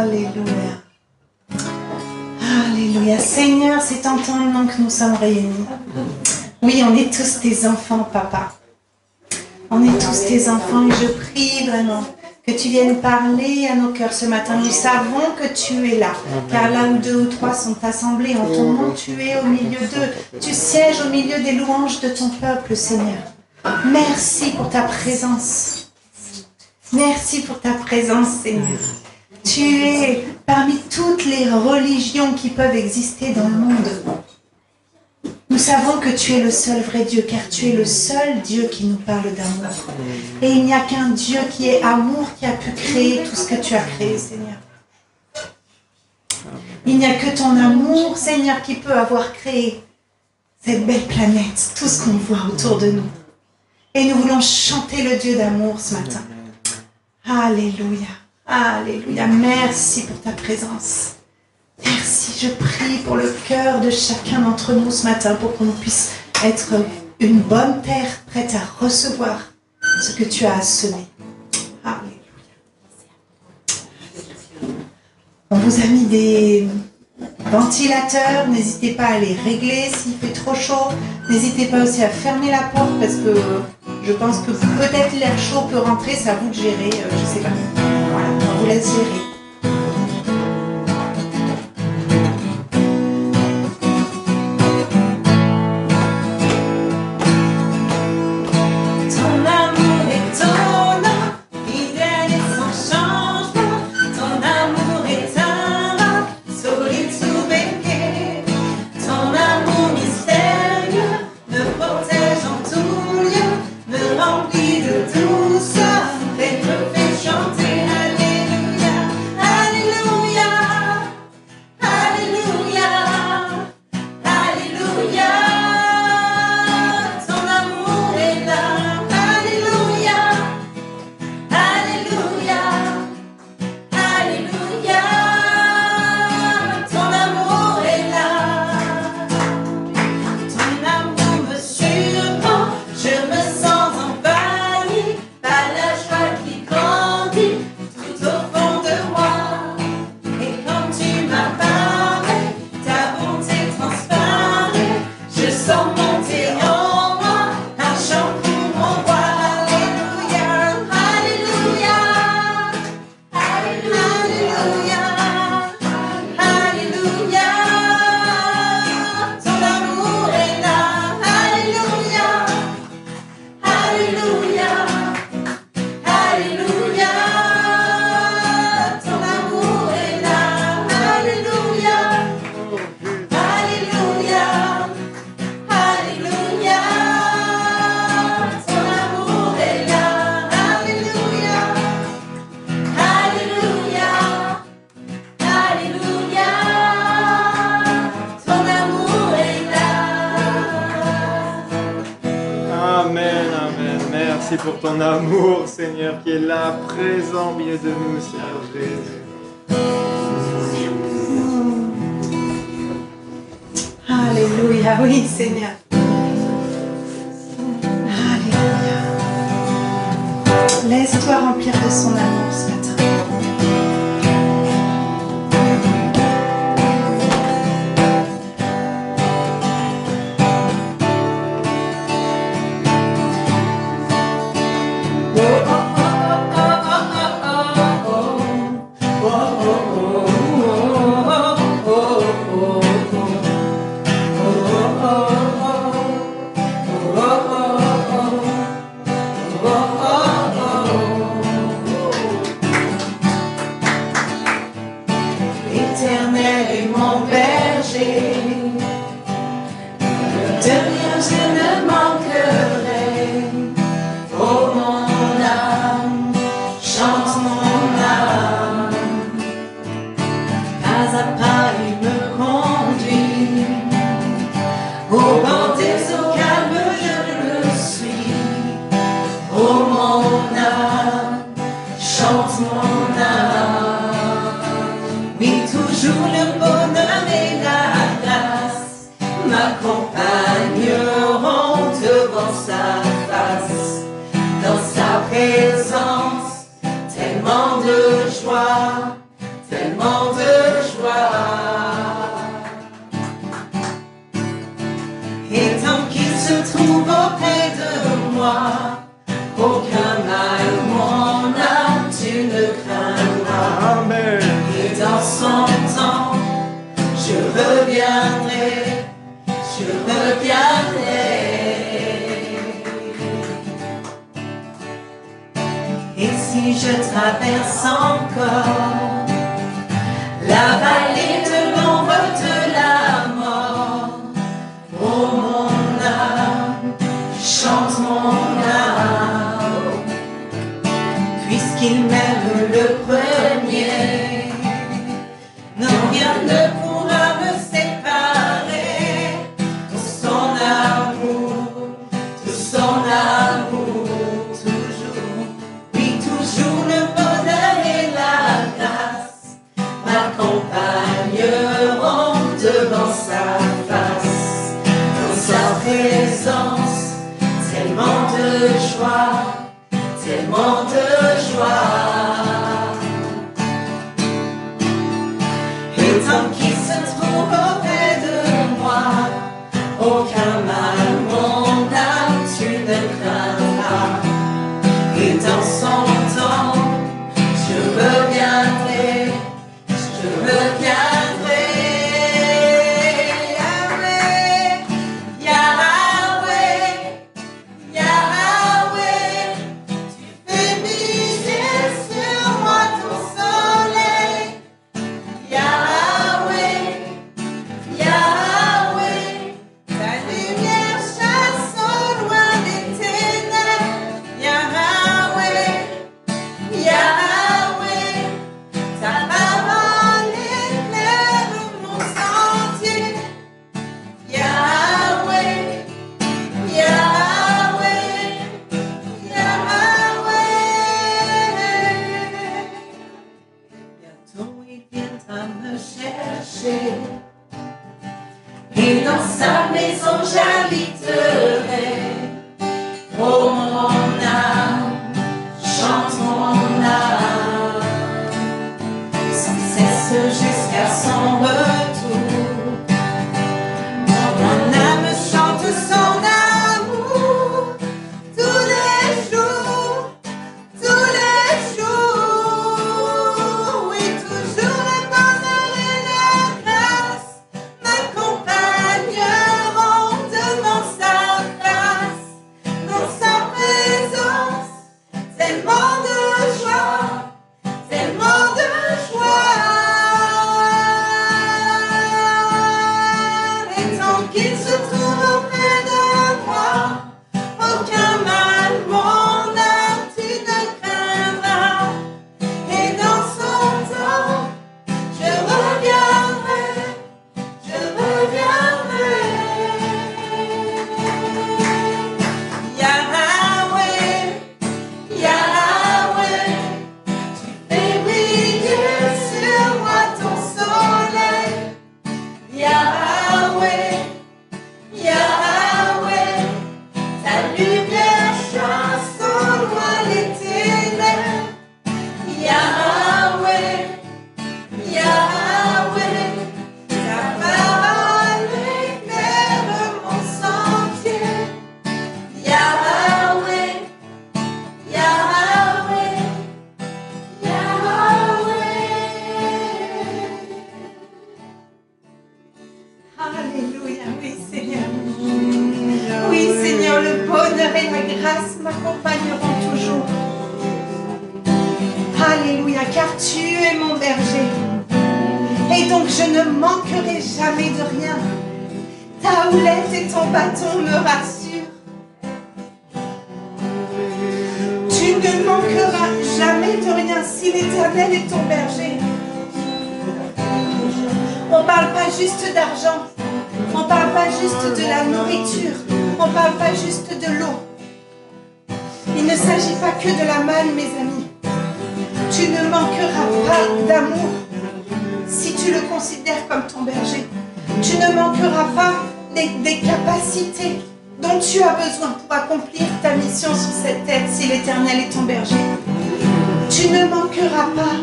Alléluia. Alléluia. Seigneur, c'est en ton nom que nous sommes réunis. Oui, on est tous tes enfants, Papa. On est tous tes enfants et je prie vraiment que tu viennes parler à nos cœurs ce matin. Nous savons que tu es là, car là où 2 ou 3 sont assemblés en ton nom, tu es au milieu d'eux. Tu sièges au milieu des louanges de ton peuple, Seigneur. Merci pour ta présence. Merci pour ta présence, Seigneur. Tu es parmi toutes les religions qui peuvent exister dans le monde. Nous savons que tu es le seul vrai Dieu, car tu es le seul Dieu qui nous parle d'amour. Et il n'y a qu'un Dieu qui est amour qui a pu créer tout ce que tu as créé, Seigneur. Il n'y a que ton amour, Seigneur, qui peut avoir créé cette belle planète, tout ce qu'on voit autour de nous. Et nous voulons chanter le Dieu d'amour ce matin. Alléluia, alléluia. Merci pour ta présence. Merci, je prie pour le cœur de chacun d'entre nous ce matin pour qu'on puisse être une bonne terre prête à recevoir ce que tu as à semer. Alléluia. On vous a mis des ventilateurs, n'hésitez pas à les régler s'il fait trop chaud. N'hésitez pas aussi à fermer la porte parce que je pense que peut-être l'air chaud peut rentrer, c'est à vous de gérer, je ne sais pas. Voilà, on vous laisse gérer. Pour ton amour, Seigneur, qui est là, présent au milieu de nous, Seigneur Jésus. Alléluia, oui, Seigneur. Alléluia. Laisse-toi remplir de son amour ce matin. si je traverse encore la vallée de l'ombre de la mort. Oh mon âme, chante mon âme, puisqu'il m'aime le premier, non rien ne pourra me séparer de son amour, toujours, oui toujours le bonheur et la grâce m'accompagneront devant sa face, dans sa présence, tellement de joie, tellement de joie. Et tant qu'il se trouve auprès de moi, aucun mal, mon âme, tu ne craindras. Et dans son temps, je reviendrai, je reviendrai. Yahweh, Yahweh, Yahweh, tu fais briller sur moi ton soleil. Yahweh, Yahweh, ta lumière chasse au loin des ténèbres. Yahweh, Yahweh, ta parole éclaire mon sentier. Yahweh, Yahweh, Yahweh. Bientôt il viendra me chercher, et dans sa maison j'habiterai. Oh mon âme, chante mon âme, sans cesse jusqu'à son retour. Mon âme chante son amour tous les jours, tous les jours. Oui, toujours le bonheur et la grâce m'accompagneront devant sa face, dans sa présence, tellement de joie, tellement de joie. Et tant qu'il se trouve auprès de moi, aucun mal, mon âme, tu ne craindras. Et dans son temps, je reviendrai, je reviendrai. Yahweh, Yahweh, tu fais briller sur moi ton soleil. Yahweh, Yahweh, ta lumière chasse au loin les ténèbres. Yahweh, Yahweh, ta parole éclaire mon sentier. Yahweh, Yahweh, Yahweh. Alléluia, oui Seigneur. Oui Seigneur, le bonheur et la grâce m'accompagneront toujours. Alléluia, car tu es mon berger. Et donc je ne manquerai jamais de rien. Ta houlette et ton bâton me rassurent. Tu ne manqueras jamais de rien si l'Éternel est ton berger. On ne parle pas juste d'argent, on ne parle pas juste de la nourriture, on ne parle pas juste de l'eau. Il ne s'agit pas que de la manne, mes amis. Tu ne manqueras pas d'amour si tu le considères comme ton berger. Tu ne manqueras pas des capacités dont tu as besoin pour accomplir ta mission sur cette terre si l'Éternel est ton berger. Tu ne manqueras pas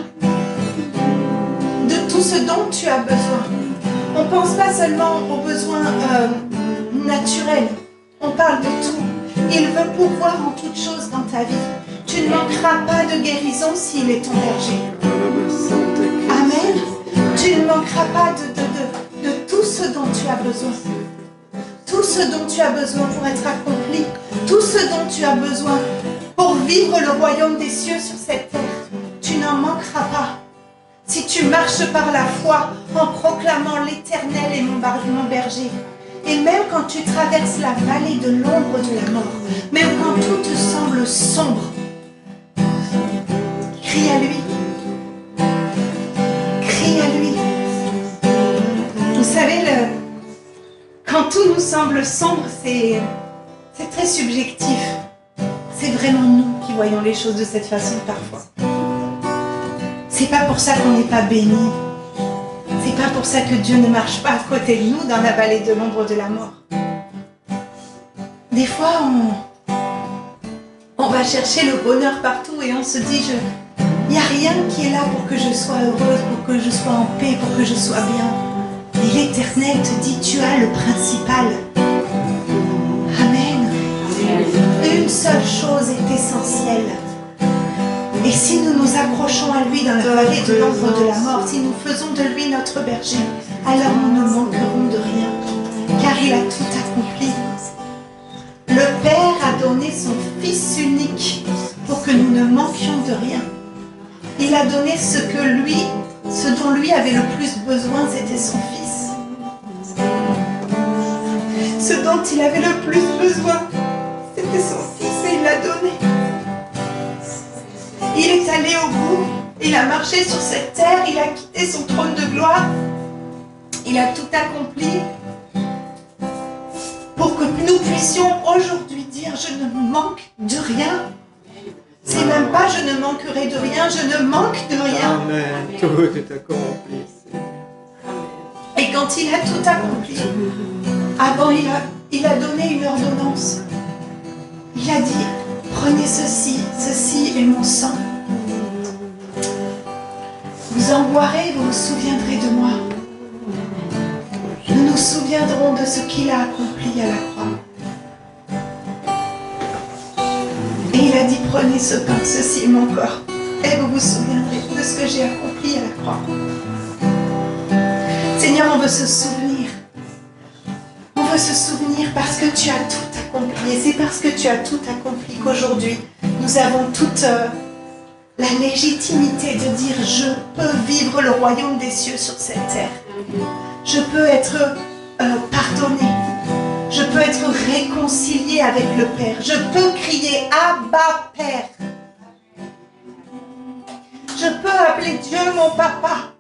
de tout ce dont tu as besoin. On ne pense pas seulement aux besoins naturels, on parle de tout. Il veut pourvoir en toutes choses dans ta vie. Tu ne manqueras pas de guérison s'il est ton berger. Amen. Tu ne manqueras pas de tout ce dont tu as besoin. Tout ce dont tu as besoin pour être accompli. Tout ce dont tu as besoin pour vivre le royaume des cieux sur cette terre. Tu n'en manqueras pas. Si tu marches par la foi en proclamant l'Éternel est mon berger. Et même quand tu traverses la vallée de l'ombre de la mort, même quand tout te semble sombre, crie à lui. Crie à lui. Vous savez, quand tout nous semble sombre, c'est très subjectif. C'est vraiment nous qui voyons les choses de cette façon parfois. C'est pas pour ça qu'on n'est pas béni. C'est pas pour ça que Dieu ne marche pas à côté de nous dans la vallée de l'ombre de la mort. Des fois, on va chercher le bonheur partout et on se dit, il n'y a rien qui est là pour que je sois heureuse, pour que je sois en paix, pour que je sois bien. Et l'Éternel te dit, tu as le principal. Amen. Une seule chose est essentielle. Et si nous nous approchons à lui dans la vallée de l'ombre de la mort, si nous faisons de lui notre berger, alors nous ne manquerons de rien, car il a tout accompli. Le Père a donné son Fils unique pour que nous ne manquions de rien. Il a donné ce dont lui avait le plus besoin, c'était son Fils. Ce dont il avait le plus besoin, c'était son Fils et il l'a donné. Il est allé au bout, il a marché sur cette terre, il a quitté son trône de gloire, il a tout accompli pour que nous puissions aujourd'hui dire je ne manque de rien. C'est même pas je ne manquerai de rien, je ne manque de rien. Amen, tout est accompli. Et quand il a tout accompli, avant il a donné une ordonnance. Il a dit, prenez ceci est mon sang. Vous en boirez, vous vous souviendrez de moi. Nous nous souviendrons de ce qu'il a accompli à la croix. Et il a dit, prenez ce pain, ceci est mon corps. Et vous vous souviendrez de ce que j'ai accompli à la croix. Seigneur, on veut se souvenir. On veut se souvenir parce que tu as tout accompli. Et c'est parce que tu as tout accompli qu'aujourd'hui, nous avons toute la légitimité de dire je peux vivre le royaume des cieux sur cette terre. Je peux être pardonné. Je peux être réconcilié avec le Père. Je peux crier Abba Père. Je peux appeler Dieu mon papa.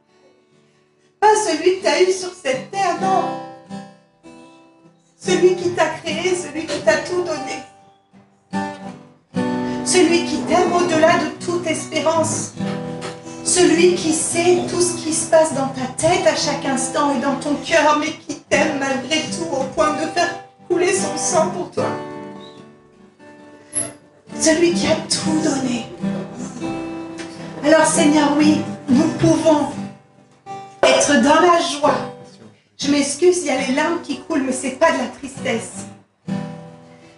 Pas celui que tu as eu sur cette terre, non. Celui qui t'a créé, celui qui t'a tout donné. Celui qui t'aime au-delà de toute espérance. Celui qui sait tout ce qui se passe dans ta tête à chaque instant et dans ton cœur, mais qui t'aime malgré tout au point de faire couler son sang pour toi. Celui qui a tout donné. Alors Seigneur, oui, nous pouvons être dans la joie. Je m'excuse, il y a les larmes qui coulent, mais ce n'est pas de la tristesse.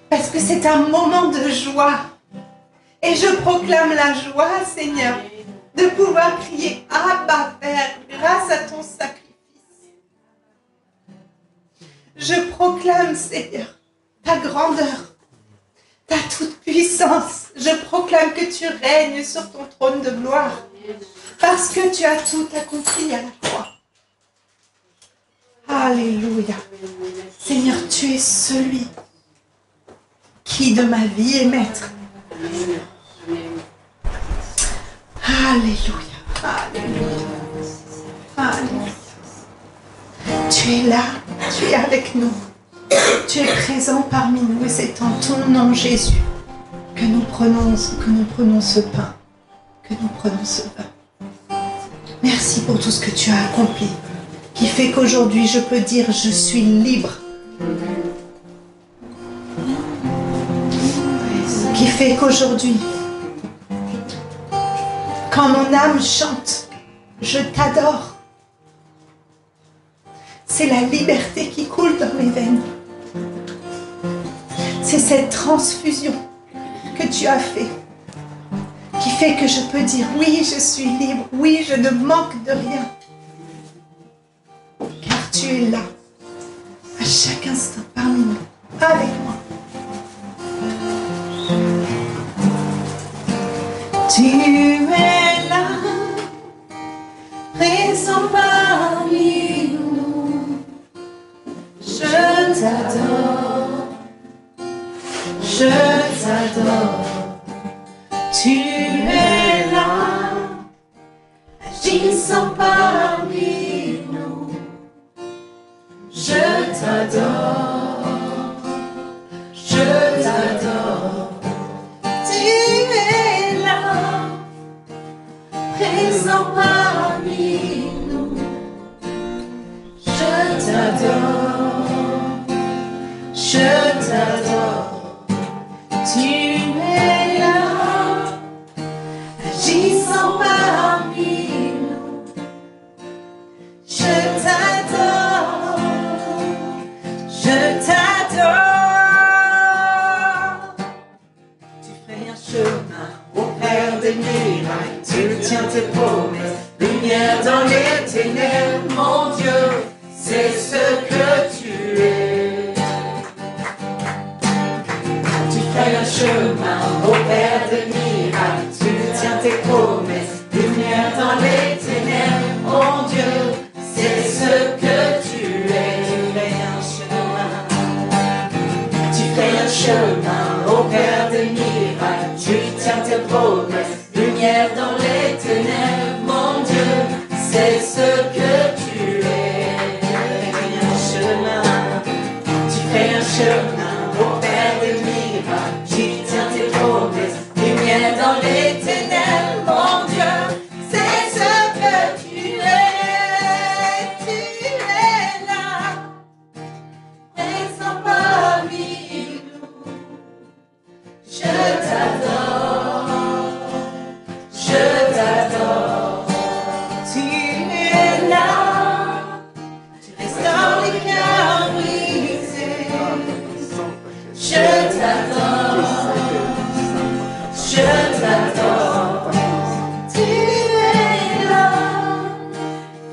Parce que c'est un moment de joie. Et je proclame la joie, Seigneur, de pouvoir crier Abba Père, grâce à ton sacrifice. Je proclame, Seigneur, ta grandeur, ta toute puissance. Je proclame que tu règnes sur ton trône de gloire. Parce que tu as tout accompli à la croix. Alléluia. Seigneur, tu es celui qui de ma vie est maître. Alléluia. Alléluia. Alléluia. Tu es là, tu es avec nous. Tu es présent parmi nous et c'est en ton nom, Jésus, que nous prenons ce pain, que nous prenons ce vin. Merci pour tout ce que tu as accompli, qui fait qu'aujourd'hui je peux dire je suis libre. Qui fait qu'aujourd'hui, quand mon âme chante, je t'adore. C'est la liberté qui coule dans mes veines. C'est cette transfusion que tu as fait, qui fait que je peux dire oui, je suis libre, oui, je ne manque de rien. Car tu es là, à chaque instant, parmi nous, avec moi. es là, présent parmi nous. Je t'adore, je t'adore. Tu es là, agissant parmi nous. Je t'adore, je t'adore. Tu es là, présent parmi nous. Je t'adore, je t'adore. Tu es là, agissant parmi nous. Je t'adore, je t'adore. Tu fais un chemin au Père des miracles. Tu tiens tes promesses, lumière dans les ténèbres. Mon Dieu, c'est ce que tu es. Tu fais un chemin au Père des miracles. Tu tiens tes promesses, lumière dans les ténèbres. Mon Dieu, c'est ce que tu es. Tu fais un chemin au Père des miracles. Tu tiens tes promesses, lumière dans les ténèbres. Mon Dieu, c'est ce que tu es. Tu fais un chemin au Père des miracles. Tu tiens tes promesses, lumière dans les ténèbres. Mon Dieu, c'est ce que tu es. Tu es là, présent parmi nous. Je t'adore, je t'adore. Tu es là, tu restaures les cœurs brisés. Je t'adore, je t'adore. Tu es là,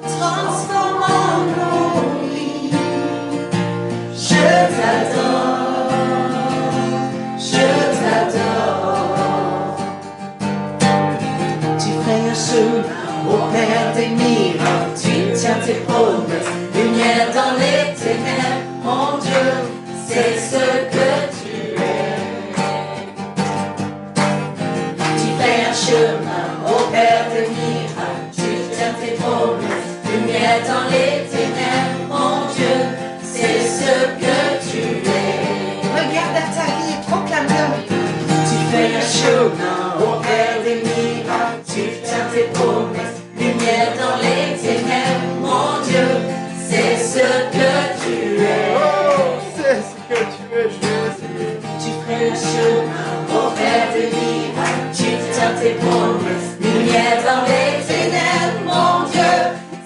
transformant nos vies. Je t'adore, je t'adore. Tu fais un chemin au Père des miracles. Tu tiens tes promesses, lumière dans les ténèbres. Mon Dieu, c'est ce que tu es. Tu fais un chemin au Père des miracles. Tu tiens tes promesses, lumière dans les ténèbres. Mon Dieu, c'est ce que tu es. Regarde à ta vie et proclame-le. Tu fais un chemin au Père des miracles. Tu tiens tes promesses, lumière dans les ténèbres. Mon Dieu, c'est ce que tu es. Oh, c'est ce que tu es, Jésus. Tu fais un chemin au Père des miracles. Tu tiens tes promesses, lumière dans les ténèbres. Mon Dieu,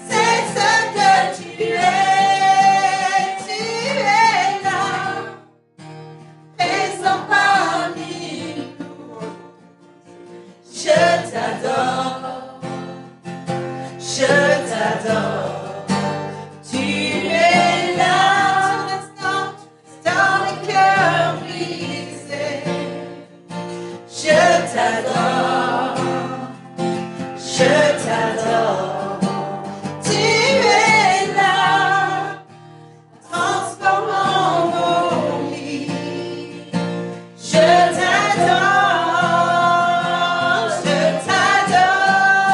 c'est ce que tu es. Tu es là, présent parmi nous. Je t'adore, je t'adore. Tu es là, dans les cœurs brisés. Je t'adore, je t'adore. Tu es là, transformant nos vies. Je t'adore, je t'adore.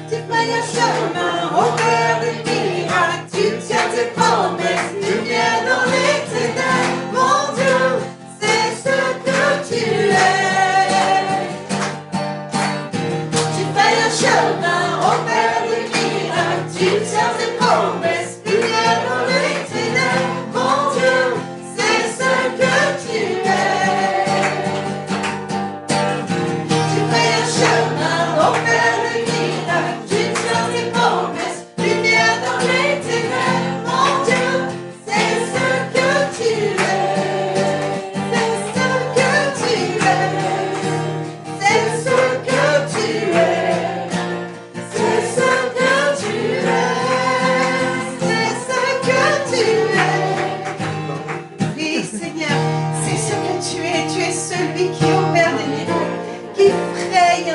Tu fais un chemin au Père des miracles. Tu tiens tes promesses, lumière dans les ténèbres. Mon Dieu, c'est ce que tu es.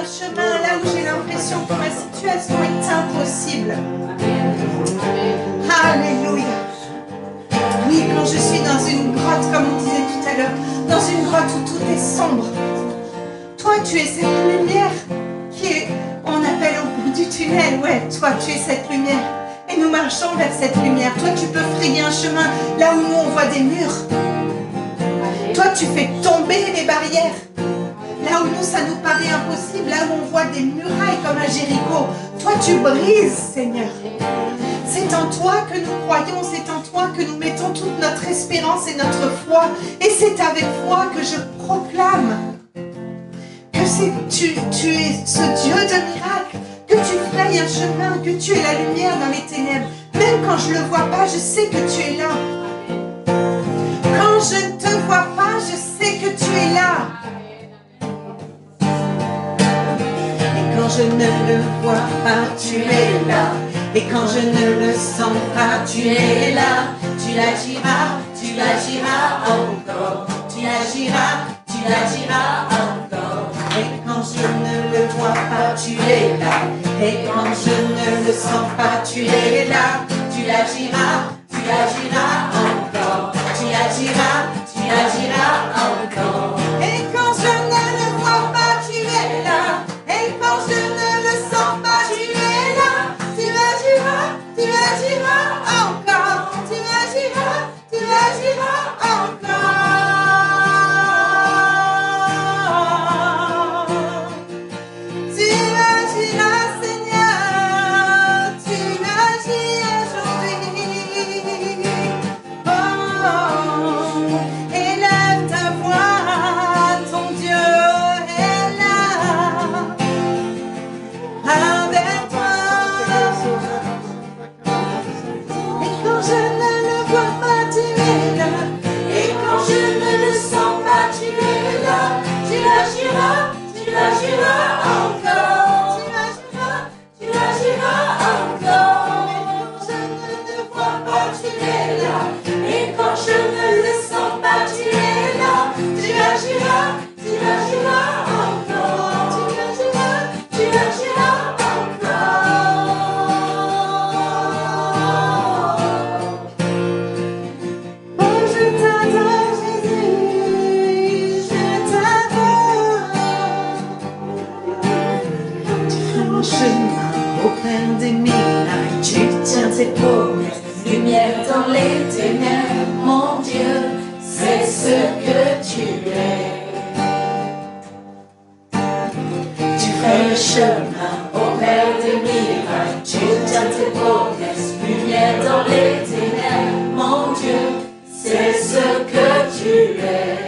un chemin là où j'ai l'impression que ma situation est impossible. Alléluia. Oui, quand je suis dans une grotte, comme on disait tout à l'heure, dans une grotte où tout est sombre, toi, tu es cette lumière qui est, on appelle au bout du tunnel. Ouais, toi, tu es cette lumière. Et nous marchons vers cette lumière. Toi, tu peux frayer un chemin là où nous, on voit des murs. Toi, tu fais tomber les barrières. Là où nous, ça nous paraît impossible, là où on voit des murailles comme à Jéricho. Toi, tu brises, Seigneur. C'est en toi que nous croyons, c'est en toi que nous mettons toute notre espérance et notre foi. Et c'est avec foi que je proclame que tu es ce Dieu de miracles, que tu frayes un chemin, que tu es la lumière dans les ténèbres. Même quand je ne le vois pas, je sais que tu es là. Quand je ne te vois pas, je sais que tu es là. Et quand je ne le vois pas, tu es là. Et quand je ne le sens pas, tu es là. Tu agiras encore. Tu agiras encore. Et quand je ne le vois pas, tu es là. Et quand je ne le sens pas, tu es là. Tu agiras encore. Tu agiras encore. Et quand je ne le vois pas, tu es là. Et quand je ne le sens pas, tu es là. Tu agiras encore. Tu agiras encore. Tu agiras, Seigneur. Tu agis aujourd'hui. Oh, élève ta voix, ton Dieu est là. Avec toi. Et quand je ne le vois pas, tu es là. Et quand je ne le sens pas, tu es là. Tu agiras encore. Tu agiras encore. Et quand je ne le vois pas, tu es là. Et quand je ne le sens pas, tu es là. Tu agiras encore. Tu agiras encore. Oh, je t'adore, Jésus, je t'adore. Tu fais mon chemin au Père des miracles. Tu tiens tes promesses, lumière dans les ténèbres. Mon Dieu, c'est ce que tu es. Tu fais le chemin au Père des miracles. Tu tiens tes promesses, lumière dans les ténèbres. Mon Dieu, c'est ce que tu es.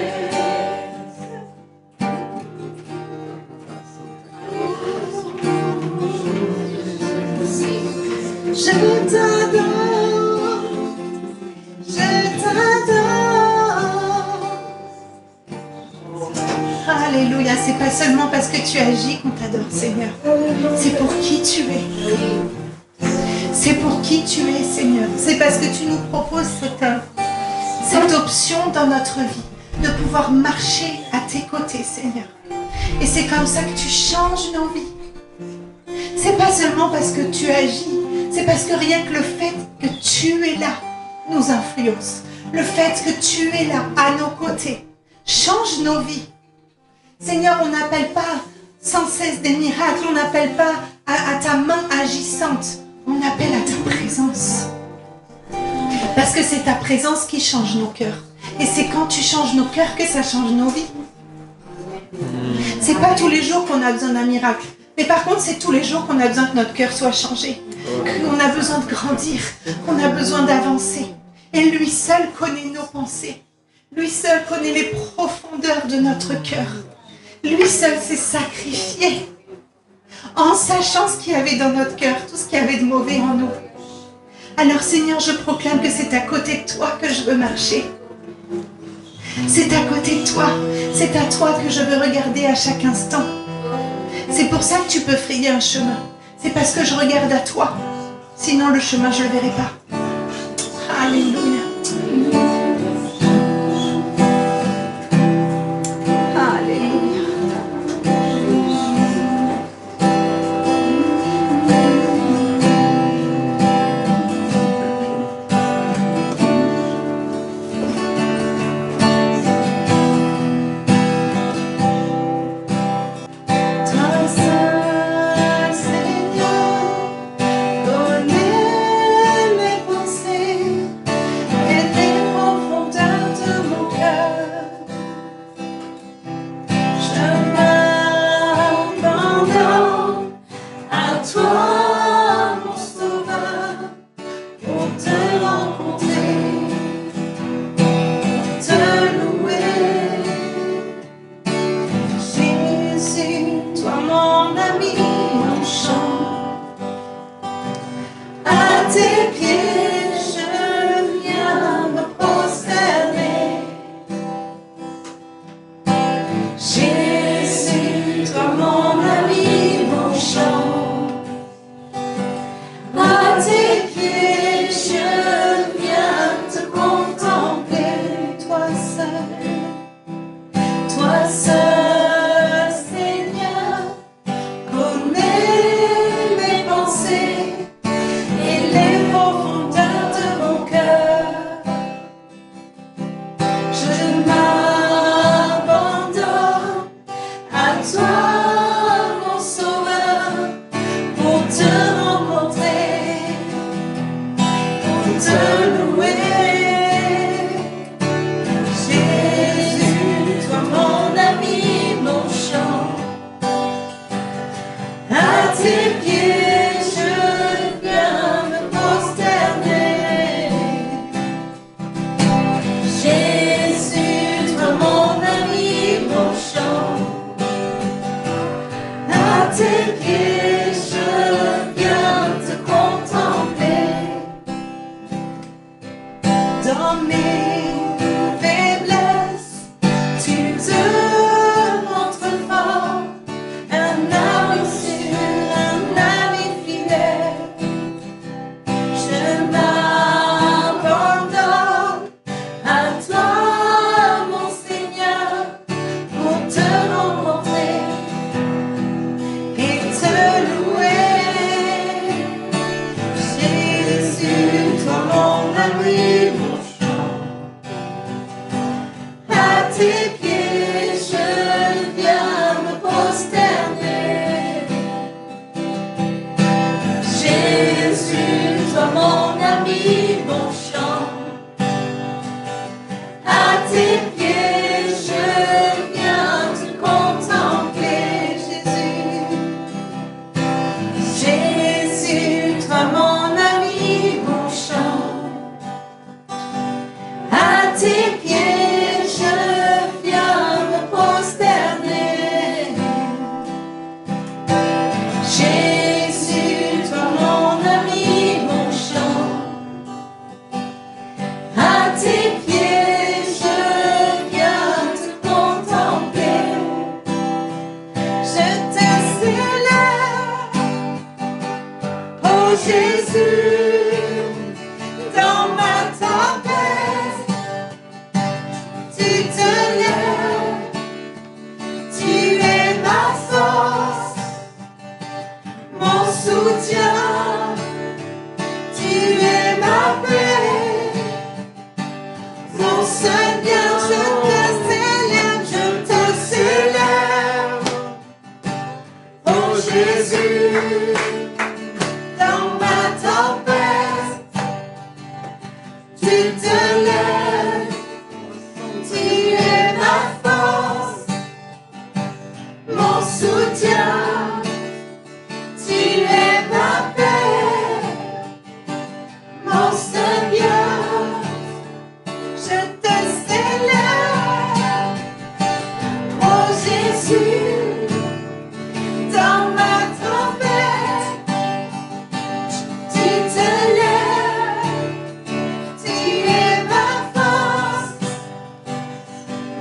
Je t'adore, je t'adore. Alléluia, c'est pas seulement parce que tu agis qu'on t'adore, Seigneur. C'est pour qui tu es. C'est pour qui tu es, Seigneur. C'est parce que tu nous proposes cette option dans notre vie, de pouvoir marcher à tes côtés, Seigneur. Et c'est comme ça que tu changes nos vies. C'est pas seulement parce que tu agis, c'est parce que rien que le fait que tu es là nous influence. Le fait que tu es là, à nos côtés, change nos vies. Seigneur, on n'appelle pas sans cesse des miracles, on n'appelle pas à ta main agissante, on appelle à ta présence. Parce que c'est ta présence qui change nos cœurs. Et c'est quand tu changes nos cœurs que ça change nos vies. C'est pas tous les jours qu'on a besoin d'un miracle. Mais par contre, c'est tous les jours qu'on a besoin que notre cœur soit changé. Qu'on a besoin de grandir. Qu'on a besoin d'avancer. Et lui seul connaît nos pensées. Lui seul connaît les profondeurs de notre cœur. Lui seul s'est sacrifié. En sachant ce qu'il y avait dans notre cœur. Tout ce qu'il y avait de mauvais en nous. Alors Seigneur, je proclame que c'est à côté de toi que je veux marcher. C'est à côté de toi. C'est à toi que je veux regarder à chaque instant. C'est pour ça que tu peux frayer un chemin. C'est parce que je regarde à toi. Sinon, le chemin, je ne le verrai pas. Alléluia. Alléluia. tes pieds, je viens te contempler. Dans mes faiblesses, tu te montres fort, un ami sûr, un ami fidèle. Je m'abandonne à toi, mon Seigneur, pour te rencontrer et te louer. Jésus, toi mon ami, mon chant, à tes pieds je viens me prosterner. Jésus, toi mon ami, mon chant, à tes pieds je viens te contempler. Jésus, Jésus, toi mon ami, mon chant, à tes pieds je viens me prosterner. Jésus, toi mon ami, mon chant, à tes pieds je viens te contempler. Je te célèbre, oh Jésus, dans ma tempête, tu te lèves, tu es ma force, mon soutien, tu es ma paix, mon Seigneur, je te célèbre, oh Jésus, dans ma tempête, tu te lèves, tu es ma force, mon soutien, tu es ma paix, mon Seigneur, je te célèbre, oh Jésus, dans ma tempête, tu te lèves, tu es ma force,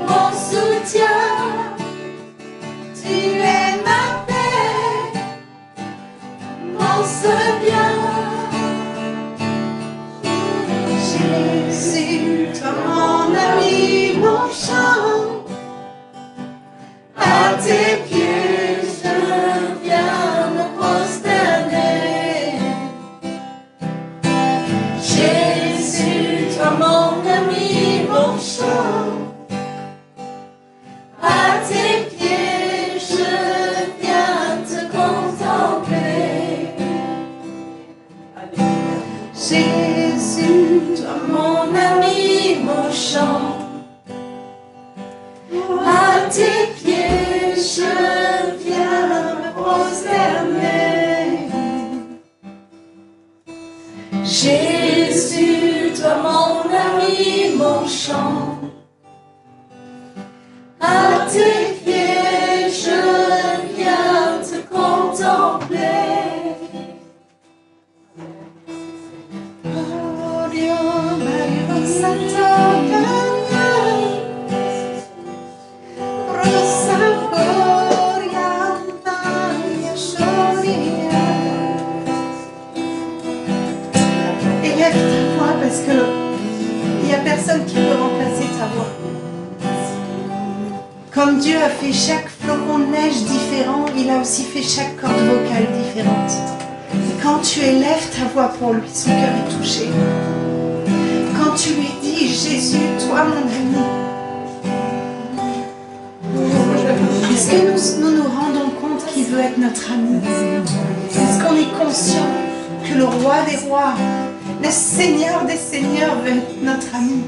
mon soutien, tu es ma paix, mon Seigneur. Jésus, toi mon ami, mon chant, à tes pieds je viens me prosterner. Jésus, toi mon ami, mon chant, à tes pieds je viens te contempler. Jésus, toi mon ami, mon chant, à tes pieds je viens me prosterner. Jésus, toi mon ami, mon chant, à tes pieds je viens te contempler. Oh Dieu, Maria Santa Rosa Gloria Maria Choria. Élève ta voix parce que il n'y a personne qui peut remplacer ta voix. Comme Dieu a fait chaque flocon de neige différent, il a aussi fait chaque corde vocale différente. Et quand tu élèves ta voix pour lui, son cœur est touché. Quand tu lui dis, Jésus, toi mon ami, est-ce que nous nous rendons compte qu'il veut être notre ami? Est-ce qu'on est conscient que le roi des rois, le Seigneur des seigneurs veut être notre ami?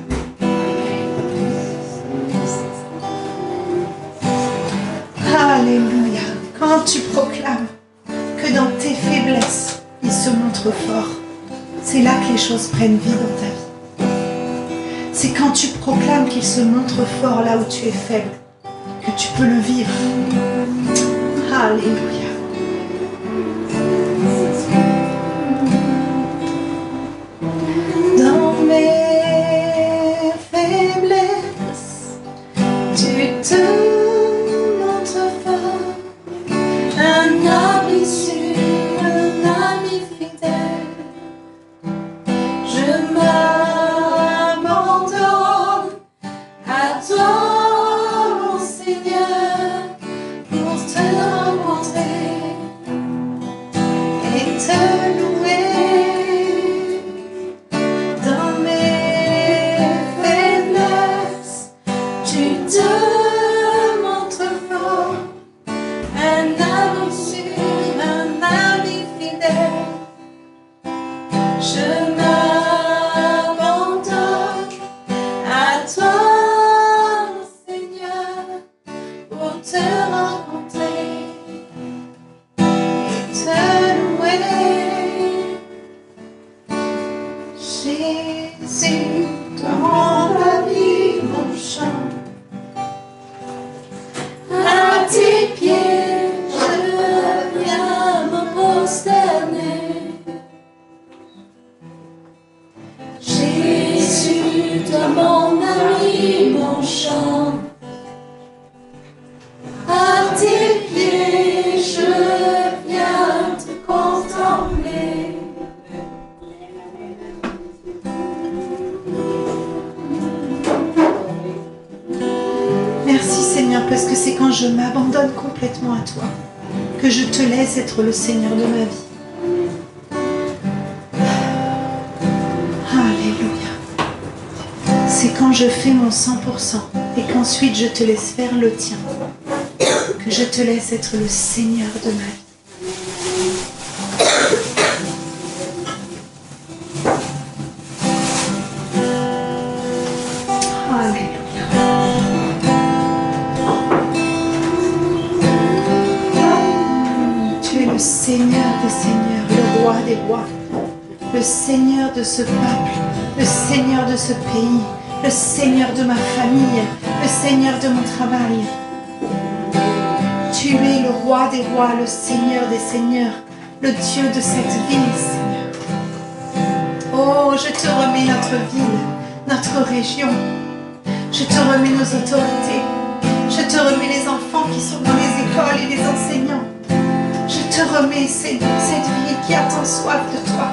Alléluia. Quand tu proclames que dans tes faiblesses, il se montre fort, c'est là que les choses prennent vie dans ta vie. C'est quand tu proclames qu'il se montre fort là où tu es faible, que tu peux le vivre. Alléluia. m'abandonne complètement à toi, que je te laisse être le Seigneur de ma vie. Alléluia. C'est quand je fais mon 100% et qu'ensuite je te laisse faire le tien, que je te laisse être le Seigneur de ma vie. Le Seigneur des Seigneurs, le roi des rois, le Seigneur de ce peuple, le Seigneur de ce pays, le Seigneur de ma famille, le Seigneur de mon travail. Tu es le roi des rois, le Seigneur des seigneurs, le Dieu de cette ville, Seigneur. Oh, je te remets notre ville, notre région. Je te remets nos autorités. Je te remets les enfants qui sont dans les écoles et les enseignants. Je te remets cette ville qui a tant soif de toi.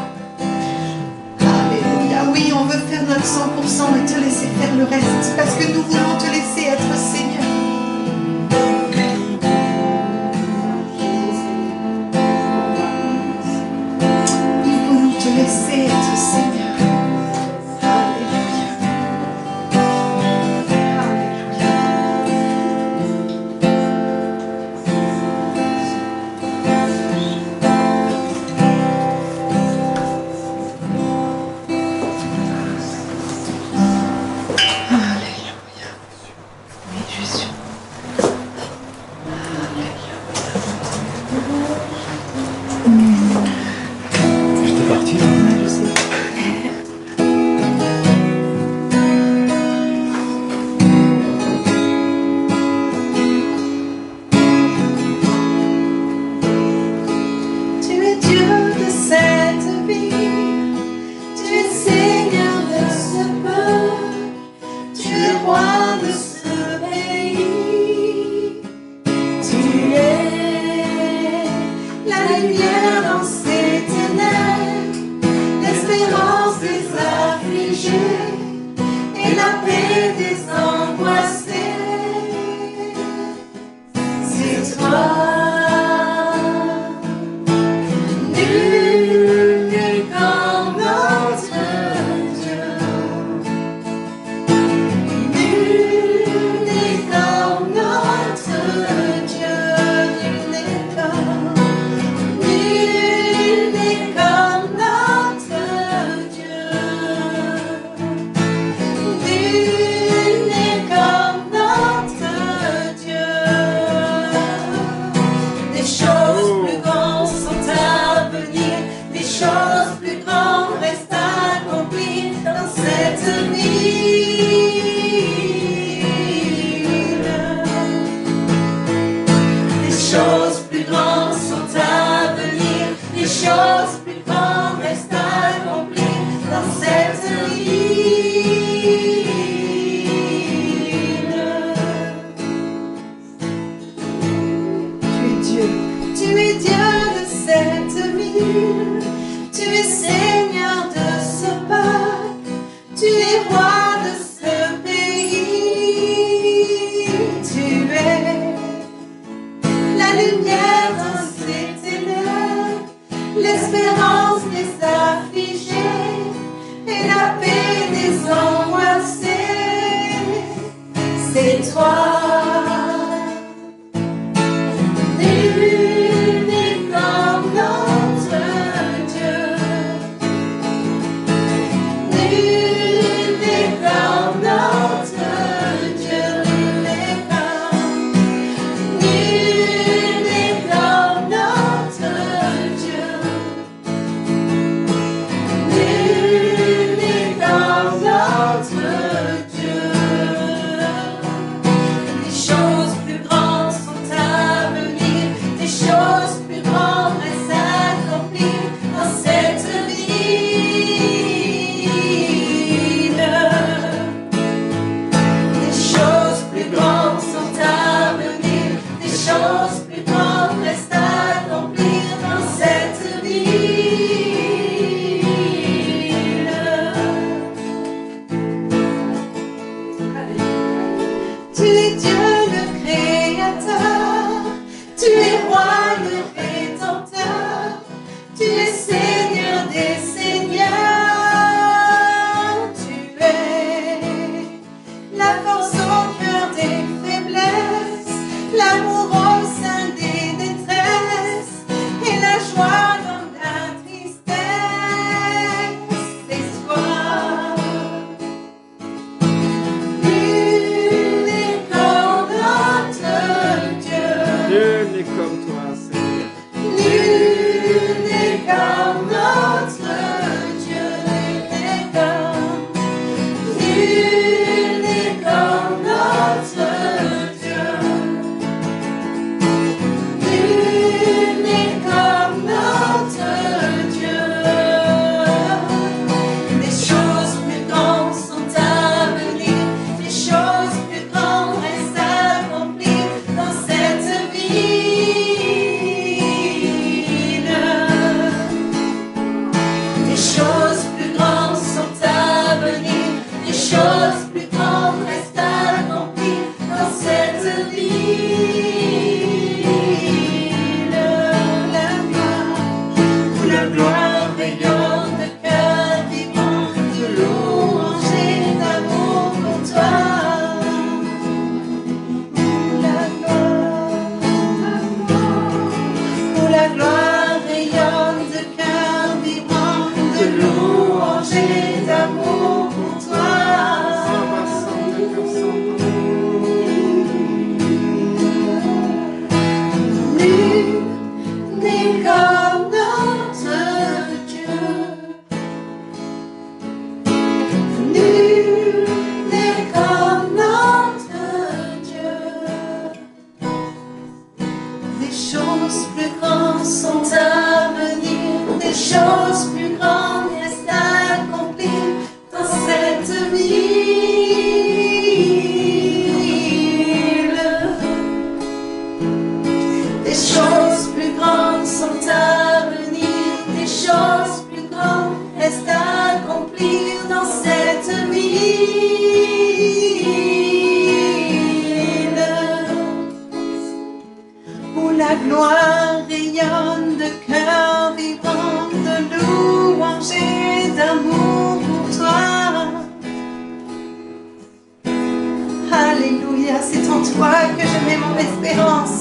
Alléluia. Oui, on veut faire notre 100% et te laisser faire le reste parce que nous voulons te laisser être Seigneur. Nous voulons te laisser être Seigneur. L'espérance la gloire rayonne de cœur vibrant, de louange et d'amour pour toi. Nul n'est comme notre Dieu. Nul n'est comme notre Dieu. Des choses plus grandes sont à venir, des choses plus grandes restent à accomplir dans cette ville. Des choses plus grandes sont à venir, des choses plus grandes restent à accomplir dans cette ville. Où la gloire rayonne de cœur vibrant, de louange et d'amour pour toi. Alléluia, c'est en toi que je mets mon espérance.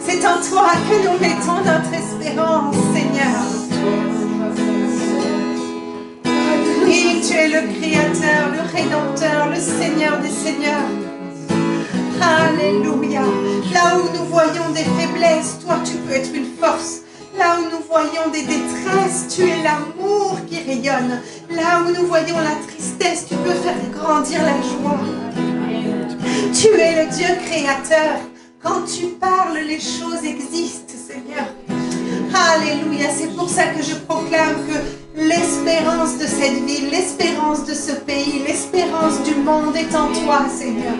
C'est en toi que nous mettons notre espérance, Seigneur. Oui, tu es le Créateur, le Rédempteur, le Seigneur des Seigneurs. Alléluia. Là où nous voyons des faiblesses, toi tu peux être une force. Là où nous voyons des détresses, tu es l'amour qui rayonne. Là où nous voyons la tristesse, tu peux faire grandir la joie. Tu es le Dieu créateur. Quand tu parles, les choses existent, Seigneur. Alléluia. C'est pour ça que je proclame que l'espérance de cette ville, l'espérance de ce pays, l'espérance du monde est en toi, Seigneur.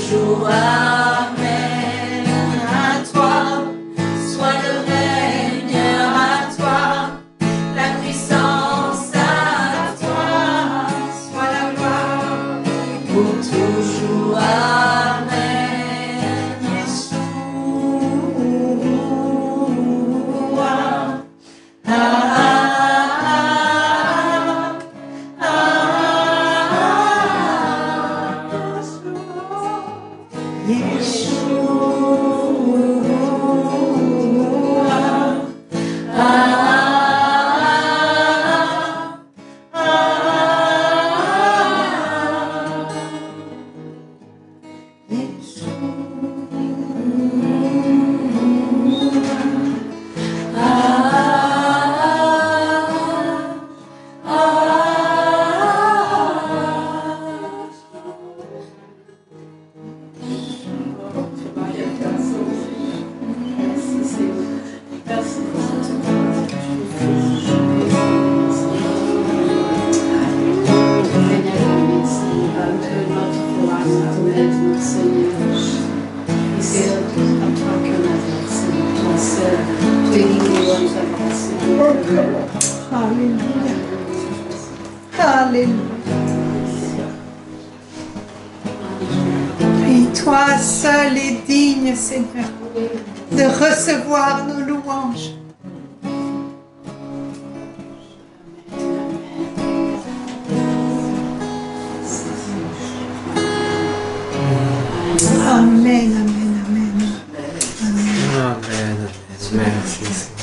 toujours. Amen. À toi, soit le règne, à toi, la puissance, à toi, soit la gloire, pour toujours. Amen. Yeshua. Alléluia. Alléluia. Et toi seul es digne, Seigneur, de recevoir nos louanges. Amen, amen, amen. Amen. Amen. Merci Seigneur.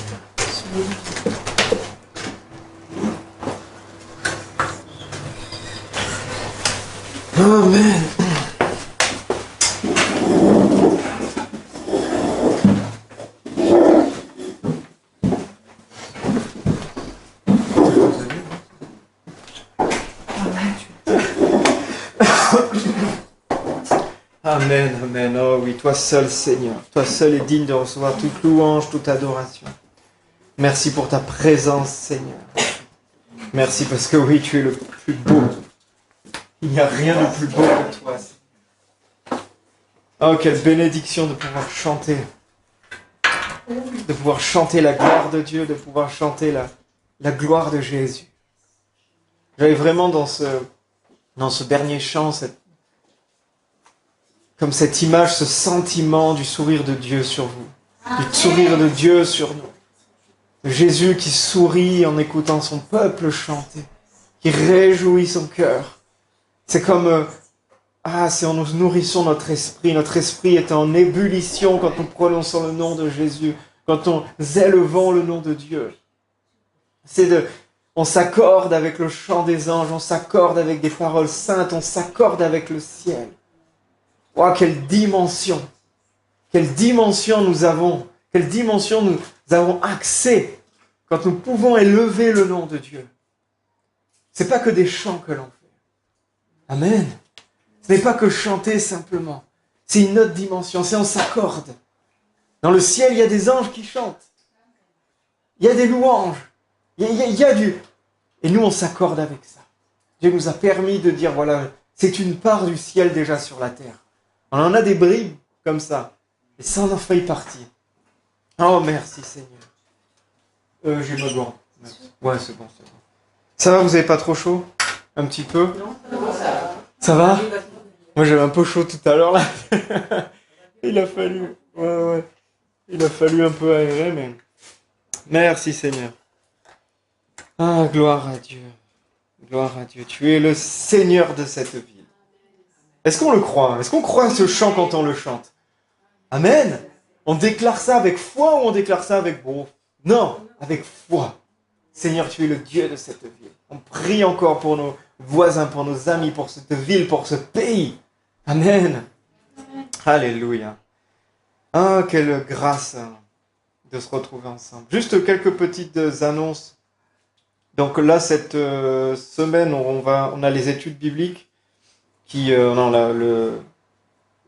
Amen. Amen, amen. Oh oui, toi seul Seigneur, toi seul est digne de recevoir toute louange, toute adoration. Merci pour ta présence Seigneur. Merci parce que oui, tu es le plus beau. Il n'y a rien de plus beau que toi. Oh, quelle bénédiction de pouvoir chanter. De pouvoir chanter la gloire de Dieu, de pouvoir chanter la gloire de Jésus. J'avais vraiment dans ce dernier chant, comme cette image, ce sentiment du sourire de Dieu sur vous. Du sourire de Dieu sur nous. Jésus qui sourit en écoutant son peuple chanter. Qui réjouit son cœur. C'est comme... c'est en nous nourrissant notre esprit. Notre esprit est en ébullition quand nous prononçons le nom de Jésus. Quand nous élevons le nom de Dieu. On s'accorde avec le chant des anges. On s'accorde avec des paroles saintes. On s'accorde avec le ciel. Oh, quelle dimension! Quelle dimension nous avons! Quelle dimension nous avons accès quand nous pouvons élever le nom de Dieu. C'est pas que des chants que l'on fait. Amen. Ce n'est pas que chanter simplement. C'est une autre dimension, c'est on s'accorde. Dans le ciel, il y a des anges qui chantent. Il y a des louanges. Il y a du... Et nous, on s'accorde avec ça. Dieu nous a permis de dire, voilà, c'est une part du ciel déjà sur la terre. On en a des bribes comme ça. Et ça en a failli partir. Oh, merci Seigneur. J'ai ma gant. Ouais, c'est bon, c'est bon. Ça va, vous n'avez pas trop chaud? Un petit peu? Non, ça va? Moi, j'avais un peu chaud tout à l'heure, là. Il a fallu... Ouais. Il a fallu un peu aérer, mais... Merci Seigneur. Ah, gloire à Dieu. Gloire à Dieu. Tu es le Seigneur de cette ville. Est-ce qu'on le croit? Est-ce qu'on croit ce chant quand on le chante? Amen. On déclare ça avec foi ou on déclare ça avec bon? Non, avec foi. Seigneur, tu es le Dieu de cette ville. On prie encore pour nos voisins, pour nos amis, pour cette ville, pour ce pays. Amen. Alléluia. Ah, quelle grâce de se retrouver ensemble. Juste quelques petites annonces. Donc là, cette semaine, on a les études bibliques le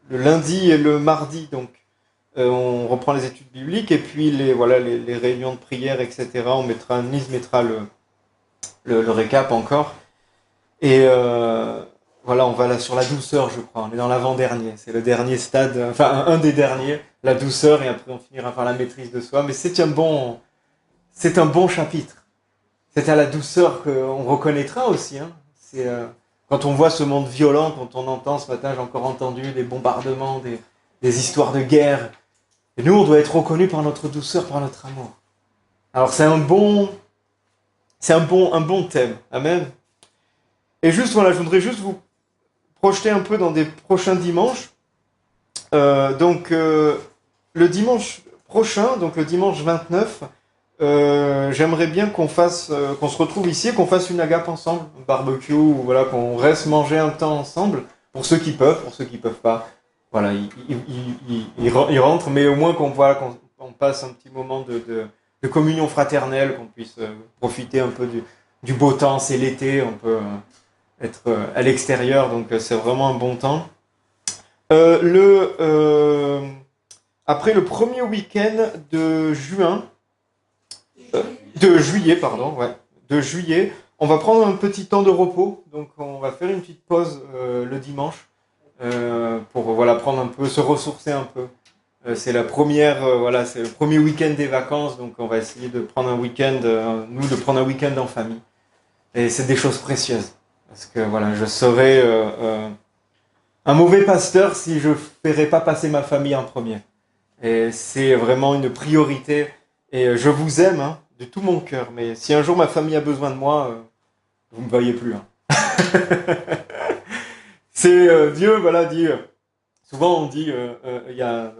lundi et le mardi. Donc, on reprend les études bibliques et puis les réunions de prière, etc. Nice mettra le récap encore. Et voilà, on va là sur la douceur, je crois. On est dans l'avant-dernier. C'est le dernier stade, enfin un des derniers, la douceur, et après on finira par la maîtrise de soi. Mais c'est un bon chapitre. C'est à la douceur qu'on reconnaîtra aussi. Hein. C'est quand on voit ce monde violent, quand on entend ce matin, j'ai encore entendu des bombardements, des histoires de guerre. Et nous, on doit être reconnus par notre douceur, par notre amour. Alors c'est un bon thème. Amen. Et juste, voilà, je voudrais juste vous projeter un peu dans des prochains dimanches. Le dimanche prochain, donc le dimanche 29, j'aimerais bien qu'on se retrouve ici, qu'on fasse une agape ensemble, un barbecue, ou voilà, qu'on reste manger un temps ensemble, pour ceux qui peuvent pas. Voilà, ils rentrent, mais au moins qu'on passe un petit moment de communion fraternelle, qu'on puisse profiter un peu du beau temps. C'est l'été, on peut être à l'extérieur, donc c'est vraiment un bon temps. Après le premier week-end de juillet, on va prendre un petit temps de repos, donc on va faire une petite pause le dimanche pour prendre un peu, se ressourcer un peu. C'est c'est le premier week-end des vacances, donc on va essayer de prendre un week-end, en famille. Et c'est des choses précieuses, parce que voilà, je serais un mauvais pasteur si je ne ferais pas passer ma famille en premier. Et c'est vraiment une priorité. Et je vous aime hein, de tout mon cœur, mais si un jour ma famille a besoin de moi, vous ne me voyez plus. Hein. C'est Dieu, voilà, dit. Souvent on dit, il y a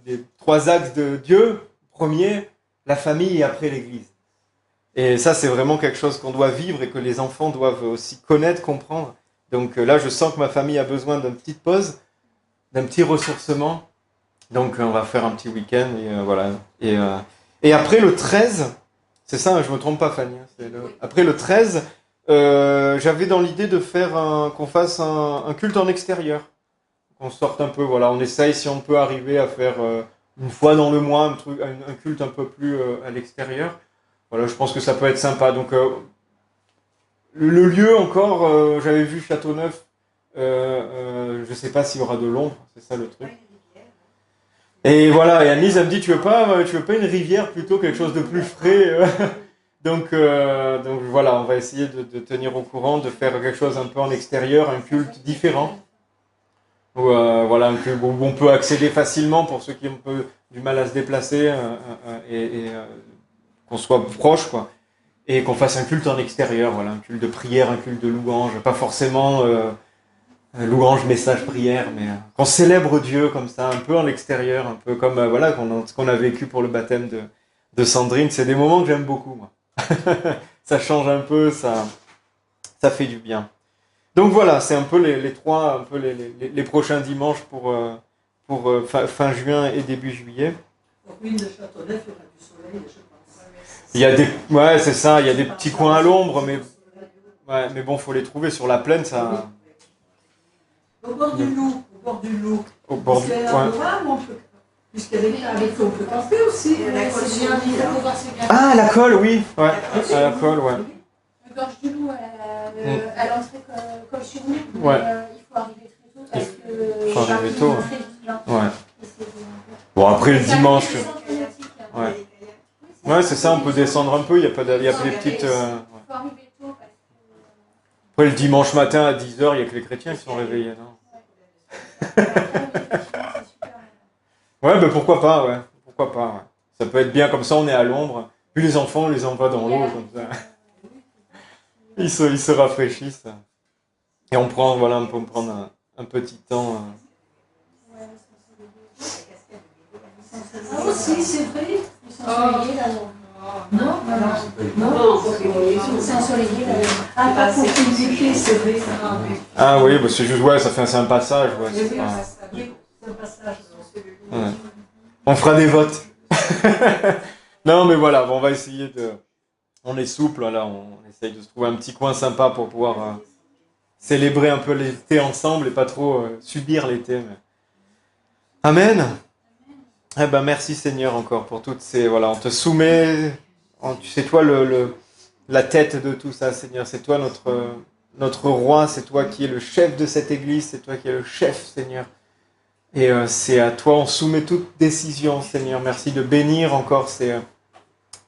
des 3 axes de Dieu. Premier, la famille et après l'Église. Et ça, c'est vraiment quelque chose qu'on doit vivre et que les enfants doivent aussi connaître, comprendre. Donc là, je sens que ma famille a besoin d'une petite pause, d'un petit ressourcement. Donc on va faire un petit week-end et voilà. Et après le 13, c'est ça, hein, je me trompe pas Fanny. Après le 13, j'avais dans l'idée de faire qu'on fasse un culte en extérieur. Qu'on sorte un peu, voilà, on essaye si on peut arriver à faire une fois dans le mois un culte un peu plus à l'extérieur. Voilà, je pense que ça peut être sympa. Donc le lieu encore, j'avais vu Châteauneuf. Je sais pas s'il y aura de l'ombre, c'est ça le truc. Et voilà, et Annelise elle me dit tu veux pas une rivière plutôt, quelque chose de plus frais. Donc voilà, on va essayer de tenir au courant, de faire quelque chose un peu en extérieur, un culte différent. Où, un culte où on peut accéder facilement pour ceux qui ont un peu du mal à se déplacer et qu'on soit proche, quoi. Et qu'on fasse un culte en extérieur, voilà, un culte de prière, un culte de louange, pas forcément louange, message, prière, mais qu'on célèbre Dieu comme ça, un peu en l'extérieur, un peu comme ce qu'on a vécu pour le baptême de Sandrine. C'est des moments que j'aime beaucoup, moi. Ça change un peu, ça fait du bien. Donc voilà, c'est un peu les prochains dimanches pour fin juin et début juillet. Oui, de Châteauneuf, il y aura du soleil, je pense. C'est ça, il y a des petits coins à l'ombre, mais bon, faut les trouver sur la plaine, ça. Au bord du Loup, Au bord du Loup. Puisqu'avec on peut camper aussi. Ah, la colle, oui. Ouais, à la colle, ouais. Le gorge du Loup à l'entrée comme chez nous. Ouais. Il faut arriver très tôt parce que. Il faut arriver tôt. Ouais. Bon, après le dimanche. Ouais. Ouais, c'est ça, on peut descendre un peu, il y a des petites. Après le dimanche matin à 10h, il y a que les chrétiens qui sont réveillés, non? Ouais, ben pourquoi pas, ouais. Pourquoi pas, ouais. Ça peut être bien comme ça, on est à l'ombre. Puis les enfants, on les envoie dans l'eau, comme ça. Ils se rafraîchissent. Et on peut prendre un petit temps. Ah aussi, c'est vrai. Ils sont ensoleillés là. Non, c'est ensoleillé là. Ah, pas pour critiquer, c'est vrai. Ah oui, bah c'est juste, c'est un passage, ouais. C'est un passage. Ouais. On fera des votes. Non, mais voilà, bon, on va essayer on est souple, là, on essaye de se trouver un petit coin sympa pour pouvoir célébrer un peu l'été ensemble et pas trop subir l'été. Mais... Amen. Eh ben, merci Seigneur encore pour toutes ces... Voilà, on te soumet, c'est toi la tête de tout ça, Seigneur. C'est toi notre roi, c'est toi qui es le chef de cette église, c'est toi qui es le chef, Seigneur. Et c'est à toi, on soumet toute décision, Seigneur. Merci de bénir encore.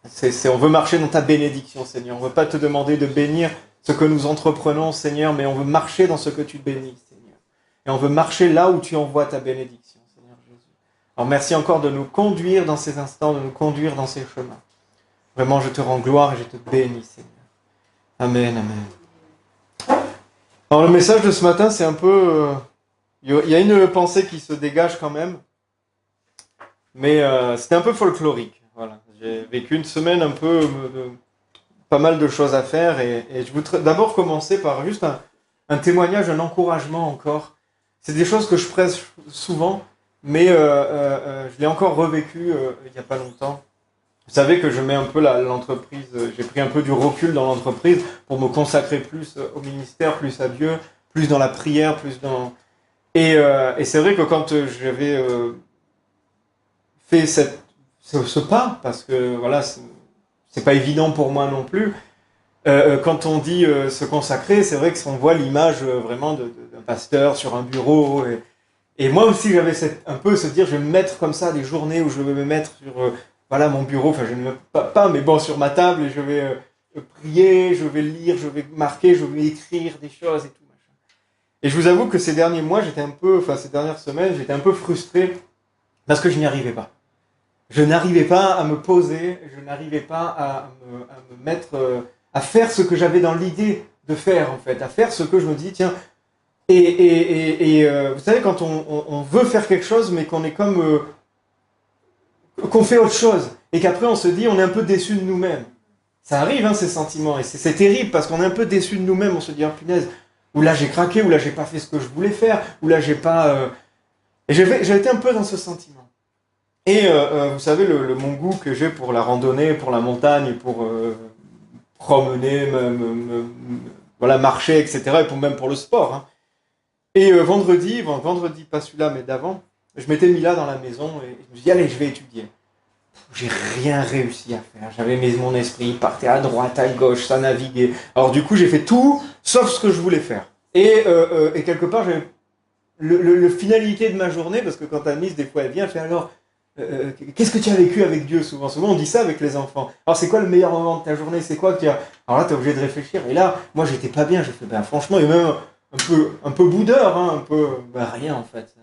On veut marcher dans ta bénédiction, Seigneur. On ne veut pas te demander de bénir ce que nous entreprenons, Seigneur, mais on veut marcher dans ce que tu bénis, Seigneur. Et on veut marcher là où tu envoies ta bénédiction, Seigneur Jésus. Alors merci encore de nous conduire dans ces instants, de nous conduire dans ces chemins. Vraiment, je te rends gloire et je te bénis, Seigneur. Amen, amen. Alors le message de ce matin, c'est un peu... Il y a une pensée qui se dégage quand même, mais c'était un peu folklorique. Voilà. J'ai vécu une semaine un peu... pas mal de choses à faire, et je voudrais d'abord commencer par juste un témoignage, un encouragement encore. C'est des choses que je prêche souvent, mais je l'ai encore revécu il n'y a pas longtemps. Vous savez que je mets un peu l'entreprise, j'ai pris un peu du recul dans l'entreprise pour me consacrer plus au ministère, plus à Dieu, plus dans la prière, plus dans... Et c'est vrai que quand j'avais fait ce pas, parce que voilà, c'est pas évident pour moi non plus, quand on dit se consacrer, c'est vrai qu'on voit l'image vraiment d'un pasteur sur un bureau, et moi aussi j'avais un peu se dire je vais me mettre comme ça des journées où je vais me mettre sur voilà mon bureau, enfin je ne me pas mais bon sur ma table, et je vais prier, je vais lire, je vais marquer, je vais écrire des choses et tout machin. Et je vous avoue que ces derniers mois, ces dernières semaines, j'étais un peu frustré parce que je n'y arrivais pas. Je n'arrivais pas à me poser, je n'arrivais pas à me mettre, à faire ce que j'avais dans l'idée de faire en fait, à faire ce que je me dis tiens. Et vous savez quand on veut faire quelque chose mais qu'on est comme qu'on fait autre chose et qu'après on se dit on est un peu déçu de nous-mêmes. Ça arrive ces sentiments et c'est terrible parce qu'on est un peu déçu de nous-mêmes. On se dit oh punaise, ou là j'ai craqué, ou là j'ai pas fait ce que je voulais faire, ou là j'ai pas. Et j'ai été un peu dans ce sentiment. Et vous savez, mon goût que j'ai pour la randonnée, pour la montagne, pour promener, voilà, marcher, etc., et même pour le sport. Hein. Et vendredi, pas celui-là, mais d'avant, je m'étais mis là dans la maison et je me suis dit, allez, je vais étudier. J'ai rien réussi à faire. J'avais mon esprit, il partait à droite, à gauche, ça naviguait. Alors du coup, j'ai fait tout, sauf ce que je voulais faire. Et quelque part, j'avais le finalité de ma journée, parce que quand Anne-Lise, des fois, elle vient, elle fait alors... qu'est-ce que tu as vécu avec Dieu souvent on dit ça avec les enfants. Alors c'est quoi le meilleur moment de ta journée? C'est quoi que tu as... Alors là tu es obligé de réfléchir. Et là, moi j'étais pas bien. J'ai fait franchement, et même un peu boudeur, un peu rien en fait.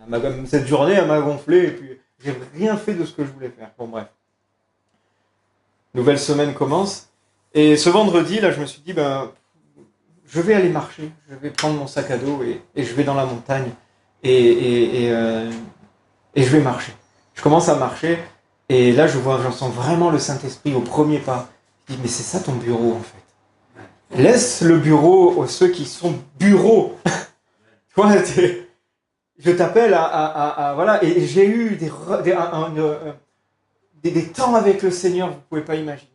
Cette journée elle m'a gonflé et puis j'ai rien fait de ce que je voulais faire. Bon bref. Nouvelle semaine commence. Et ce vendredi là je me suis dit je vais aller marcher. Je vais prendre mon sac à dos et je vais dans la montagne et je vais marcher. Je commence à marcher, et là j'en sens vraiment le Saint-Esprit au premier pas. Je dis, mais c'est ça ton bureau en fait. Laisse le bureau aux ceux qui sont bureaux. Tu vois, je t'appelle à voilà, et j'ai eu des temps avec le Seigneur, vous ne pouvez pas imaginer.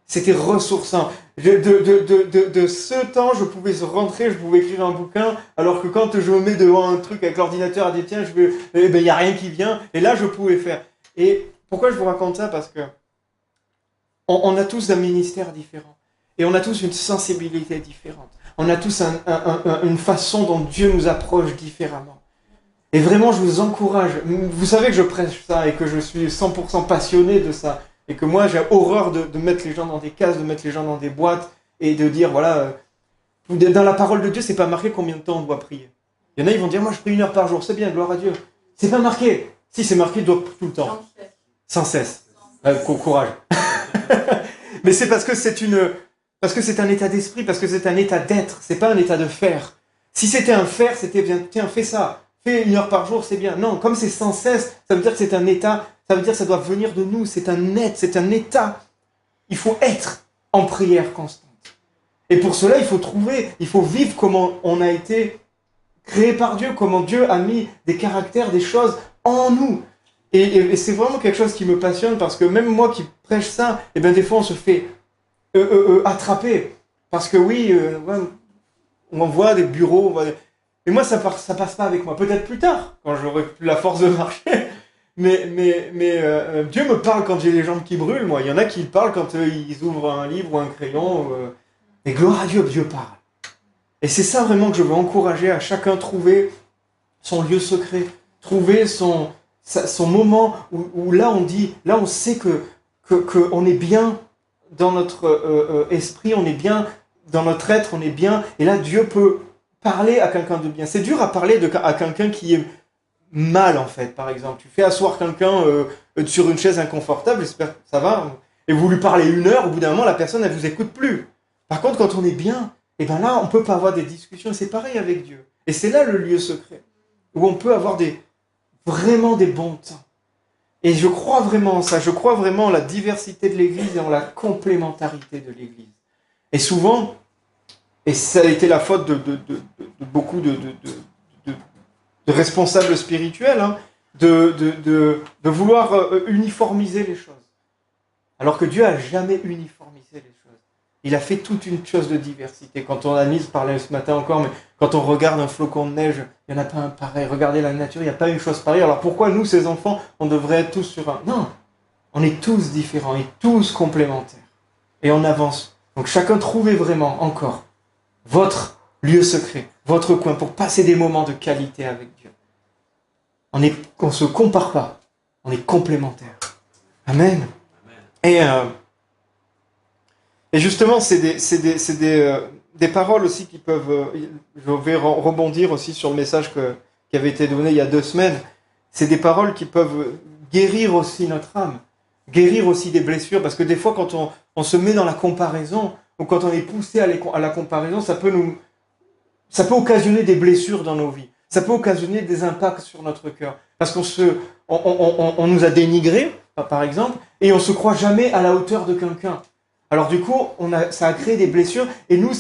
C'était ressourçant. De ce temps, je pouvais rentrer, je pouvais écrire un bouquin, alors que quand je me mets devant un truc avec l'ordinateur à dire tiens, il n'y a rien qui vient, et là je pouvais faire. Et pourquoi je vous raconte ça? Parce que on a tous un ministère différent, et on a tous une sensibilité différente. On a tous une façon dont Dieu nous approche différemment. Et vraiment, je vous encourage. Vous savez que je prêche ça et que je suis 100% passionné de ça. Et que moi, j'ai horreur de mettre les gens dans des cases, de mettre les gens dans des boîtes et de dire, voilà, dans la parole de Dieu, c'est pas marqué combien de temps on doit prier. Il y en a, ils vont dire, moi, je prie 1 heure par jour, c'est bien, gloire à Dieu. C'est pas marqué. Si, c'est marqué tout le temps. Sans cesse. Courage. Mais c'est parce que c'est un état d'esprit, parce que c'est un état d'être, c'est pas un état de faire. Si c'était un faire, c'était bien, tiens, fais ça. Fais 1 heure par jour, c'est bien. Non, comme c'est sans cesse, ça veut dire que c'est un état, ça veut dire que ça doit venir de nous, c'est un être, c'est un état. Il faut être en prière constante. Et pour cela, il faut vivre comment on a été créé par Dieu, comment Dieu a mis des caractères, des choses en nous. Et c'est vraiment quelque chose qui me passionne, parce que même moi qui prêche ça, et bien des fois on se fait attraper. Parce que oui, on voit des bureaux, et moi ça passe pas avec moi. Peut-être plus tard, quand j'aurai plus la force de marcher. Mais Dieu me parle quand j'ai les jambes qui brûlent, moi. Il y en a qui parlent quand ils ouvrent un livre ou un crayon. Et gloire à Dieu, Dieu parle. Et c'est ça vraiment que je veux encourager à chacun, trouver son lieu secret, trouver son moment où là on sait que on est bien dans notre esprit, on est bien dans notre être, on est bien, et là Dieu peut parler à quelqu'un de bien. C'est dur à parler à quelqu'un qui est mal en fait, par exemple. Tu fais asseoir quelqu'un sur une chaise inconfortable, j'espère que ça va, et vous lui parlez 1 heure, au bout d'un moment la personne elle vous écoute plus. Par contre quand on est bien, et ben là on peut pas avoir des discussions, c'est pareil avec Dieu. Et c'est là le lieu secret, où on peut avoir vraiment des bons temps. Et je crois vraiment en ça, je crois vraiment en la diversité de l'Église et en la complémentarité de l'Église. Et souvent, et ça a été la faute de beaucoup de responsables spirituels, hein, de vouloir uniformiser les choses. Alors que Dieu n'a jamais uniformisé les choses. Il a fait toute une chose de diversité. Quand Annelise parlait ce matin encore, mais quand on regarde un flocon de neige, il n'y en a pas un pareil. Regardez la nature, il n'y a pas une chose pareille. Alors pourquoi nous, ces enfants, on devrait être tous sur un... Non, on est tous différents et tous complémentaires. Et on avance. Donc chacun trouvez vraiment encore votre lieu secret, votre coin pour passer des moments de qualité avec Dieu. On ne se compare pas, on est complémentaires. Amen. Et justement, c'est des paroles aussi qui peuvent... je vais rebondir aussi sur le message qui avait été donné il y a 2 semaines. C'est des paroles qui peuvent guérir aussi notre âme, guérir aussi des blessures, parce que des fois, quand on se met dans la comparaison, ou quand on est poussé à la comparaison, ça peut occasionner des blessures dans nos vies. Ça peut occasionner des impacts sur notre cœur. Parce qu'on nous a dénigrés, par exemple, et on se croit jamais à la hauteur de quelqu'un. Alors du coup, ça a créé des blessures, et nous,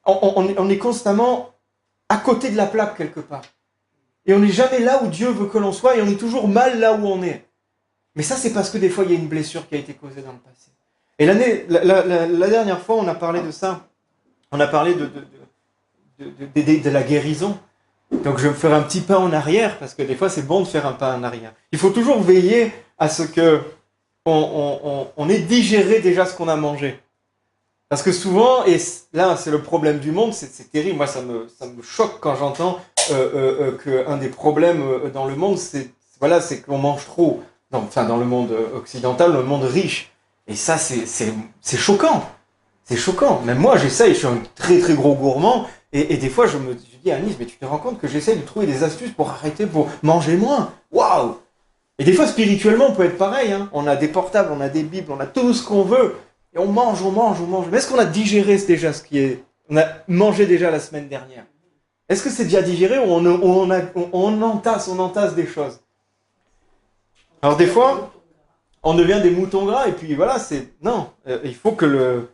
on est constamment à côté de la plaque quelque part. Et on n'est jamais là où Dieu veut que l'on soit, et on est toujours mal là où on est. Mais ça, c'est parce que des fois, il y a une blessure qui a été causée dans le passé. Et la dernière fois, on a parlé de ça. On a parlé de la guérison. Donc je vais me faire un petit pas en arrière, parce que des fois, c'est bon de faire un pas en arrière. Il faut toujours veiller à ce que on ait digéré déjà ce qu'on a mangé. Parce que souvent, et là c'est le problème du monde, c'est terrible, moi ça me choque quand j'entends qu'un des problèmes dans le monde, c'est qu'on mange trop. Dans le monde occidental, dans le monde riche. Et ça c'est choquant. C'est choquant. Même moi j'essaye, je suis un très très gros gourmand, et des fois je dis à Nice, mais tu te rends compte que j'essaie de trouver des astuces pour arrêter, pour manger moins. Waouh! Et des fois, spirituellement, on peut être pareil. Hein. On a des portables, on a des bibles, on a tout ce qu'on veut. Et on mange. Mais est-ce qu'on a digéré déjà on a mangé déjà la semaine dernière? Est-ce que c'est déjà digéré ou on entasse des choses? Alors des fois, on devient des moutons gras et puis voilà, non. Il faut que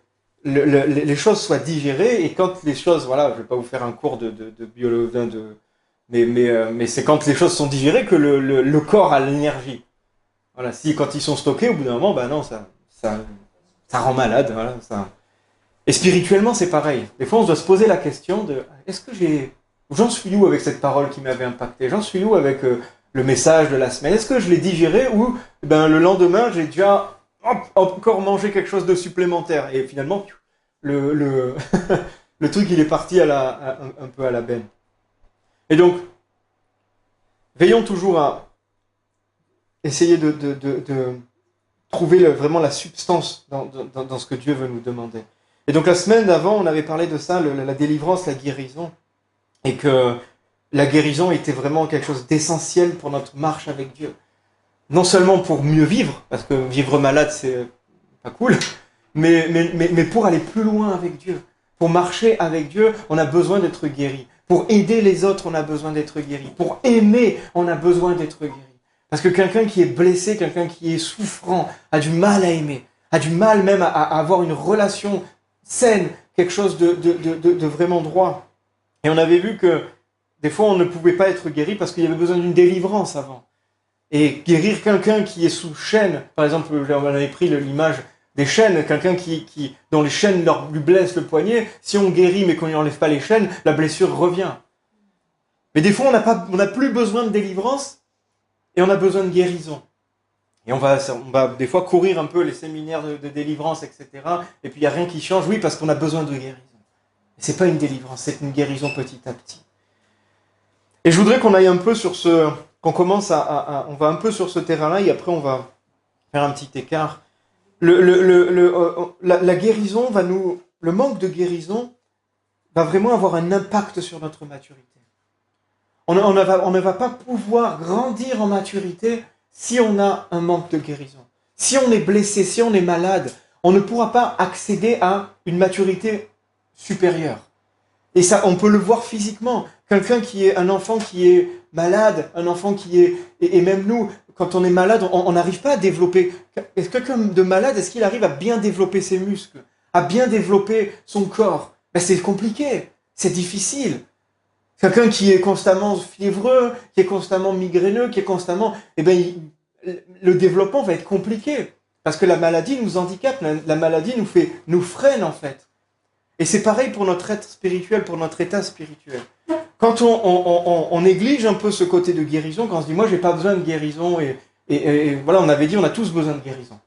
les choses soient digérées, et quand les choses, voilà, je vais pas vous faire un cours de biologie, mais c'est quand les choses sont digérées que le corps a l'énergie. Voilà, quand ils sont stockés, au bout d'un moment, ben non, ça rend malade. Voilà, ça. Et spirituellement, c'est pareil. Des fois, on doit se poser la question de j'en suis où avec cette parole qui m'avait impacté? J'en suis où avec le message de la semaine? Est-ce que je l'ai digéré, ou le lendemain, j'ai déjà encore mangé quelque chose de supplémentaire? Et finalement, le truc, il est parti un peu à la benne. Et donc, veillons toujours à essayer de trouver vraiment la substance dans ce que Dieu veut nous demander. Et donc la semaine d'avant, on avait parlé de ça, la délivrance, la guérison, et que la guérison était vraiment quelque chose d'essentiel pour notre marche avec Dieu. Non seulement pour mieux vivre, parce que vivre malade, c'est pas cool, mais pour aller plus loin avec Dieu. Pour marcher avec Dieu, on a besoin d'être guéri. Pour aider les autres, on a besoin d'être guéri. Pour aimer, on a besoin d'être guéri. Parce que quelqu'un qui est blessé, quelqu'un qui est souffrant, a du mal à aimer, a du mal même à avoir une relation saine, quelque chose de vraiment droit. Et on avait vu que des fois, on ne pouvait pas être guéri parce qu'il y avait besoin d'une délivrance avant. Et guérir quelqu'un qui est sous chaîne, par exemple, on avait pris l'image des chaînes, quelqu'un dont les chaînes lui blessent le poignet, si on guérit mais qu'on ne lui enlève pas les chaînes, la blessure revient. Mais des fois, on n'a plus besoin de délivrance et on a besoin de guérison. Et on va des fois courir un peu les séminaires de délivrance, etc. Et puis il n'y a rien qui change, oui, parce qu'on a besoin de guérison. C'est pas une délivrance, c'est une guérison petit à petit. Et je voudrais qu'on aille un peu sur qu'on commence on va un peu sur ce terrain-là et après on va faire un petit écart. La guérison le manque de guérison va vraiment avoir un impact sur notre maturité. On ne va pas pouvoir grandir en maturité si on a un manque de guérison. Si on est blessé, si on est malade, on ne pourra pas accéder à une maturité supérieure. Et ça, on peut le voir physiquement. Un enfant qui est malade, un enfant qui est... Et même nous, quand on est malade, on n'arrive pas à développer... Est-ce que quelqu'un de malade, est-ce qu'il arrive à bien développer ses muscles, à bien développer son corps? Ben, c'est compliqué, c'est difficile. Quelqu'un qui est constamment fiévreux, qui est constamment migraineux, qui est constamment... le développement va être compliqué. Parce que la maladie nous handicape, la maladie nous freine en fait. Et c'est pareil pour notre être spirituel, pour notre état spirituel. Quand on néglige un peu ce côté de guérison, quand on se dit « moi j'ai pas besoin de guérison », et voilà, on avait dit on a tous besoin de guérison.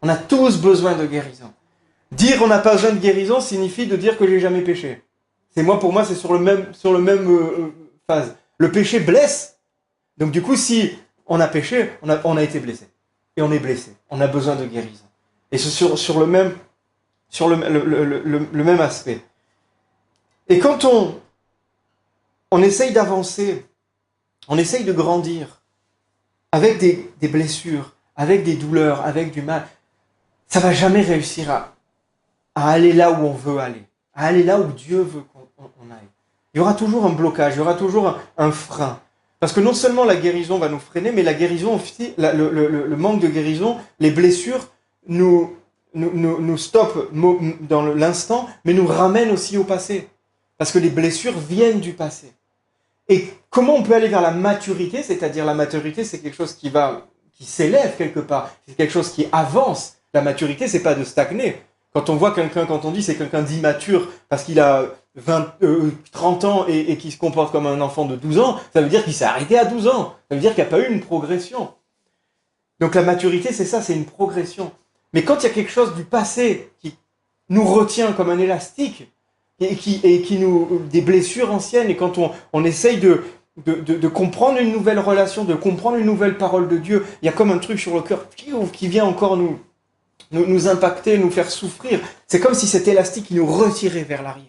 On a tous besoin de guérison. Dire on n'a pas besoin de guérison signifie de dire que j'ai jamais péché. Pour moi, c'est sur le même phase. Le péché blesse. Donc du coup, si on a péché, on a été blessé. Et on est blessé. On a besoin de guérison. Et c'est sur le même aspect. Et quand on essaye d'avancer, on essaye de grandir, avec des blessures, avec des douleurs, avec du mal, ça va jamais réussir à aller là où on veut aller, à aller là où Dieu veut qu'on aille. Il y aura toujours un blocage, il y aura toujours un frein. Parce que non seulement la guérison va nous freiner, mais la guérison aussi, le manque de guérison, les blessures nous stoppent dans l'instant, mais nous ramènent aussi au passé. Parce que les blessures viennent du passé. Et comment on peut aller vers la maturité? C'est-à-dire la maturité, c'est quelque chose qui s'élève quelque part. C'est quelque chose qui avance. La maturité, c'est pas de stagner. Quand on voit quelqu'un, quand on dit c'est quelqu'un d'immature parce qu'il a 30 ans et qui se comporte comme un enfant de 12 ans, ça veut dire qu'il s'est arrêté à 12 ans. Ça veut dire qu'il n'y a pas eu une progression. Donc la maturité, c'est ça, c'est une progression. Mais quand il y a quelque chose du passé qui nous retient comme un élastique et qui des blessures anciennes, et quand on essaye de comprendre une nouvelle relation, de comprendre une nouvelle parole de Dieu, il y a comme un truc sur le cœur qui vient encore nous impacter, nous faire souffrir. C'est comme si cet élastique qui nous retirait vers l'arrière.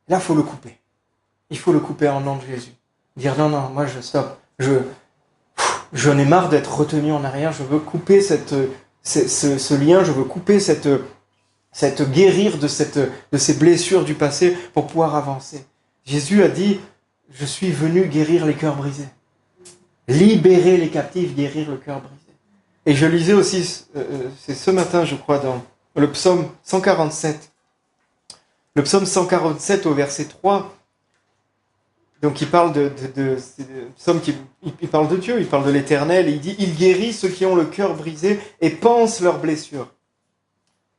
Là, il faut le couper. Il faut le couper en nom de Jésus. Dire non, moi je stop. J'en ai marre d'être retenu en arrière. Je veux couper ce lien. Je veux couper guérir de ces blessures du passé pour pouvoir avancer. Jésus a dit, je suis venu guérir les cœurs brisés. Libérer les captifs, guérir le cœur brisé. Et je lisais aussi, c'est ce matin, je crois, dans le psaume 147. Le psaume 147 au verset 3. Donc il parle il parle de Dieu, il parle de l'Éternel, et il dit « Il guérit ceux qui ont le cœur brisé et pansent leurs blessures. »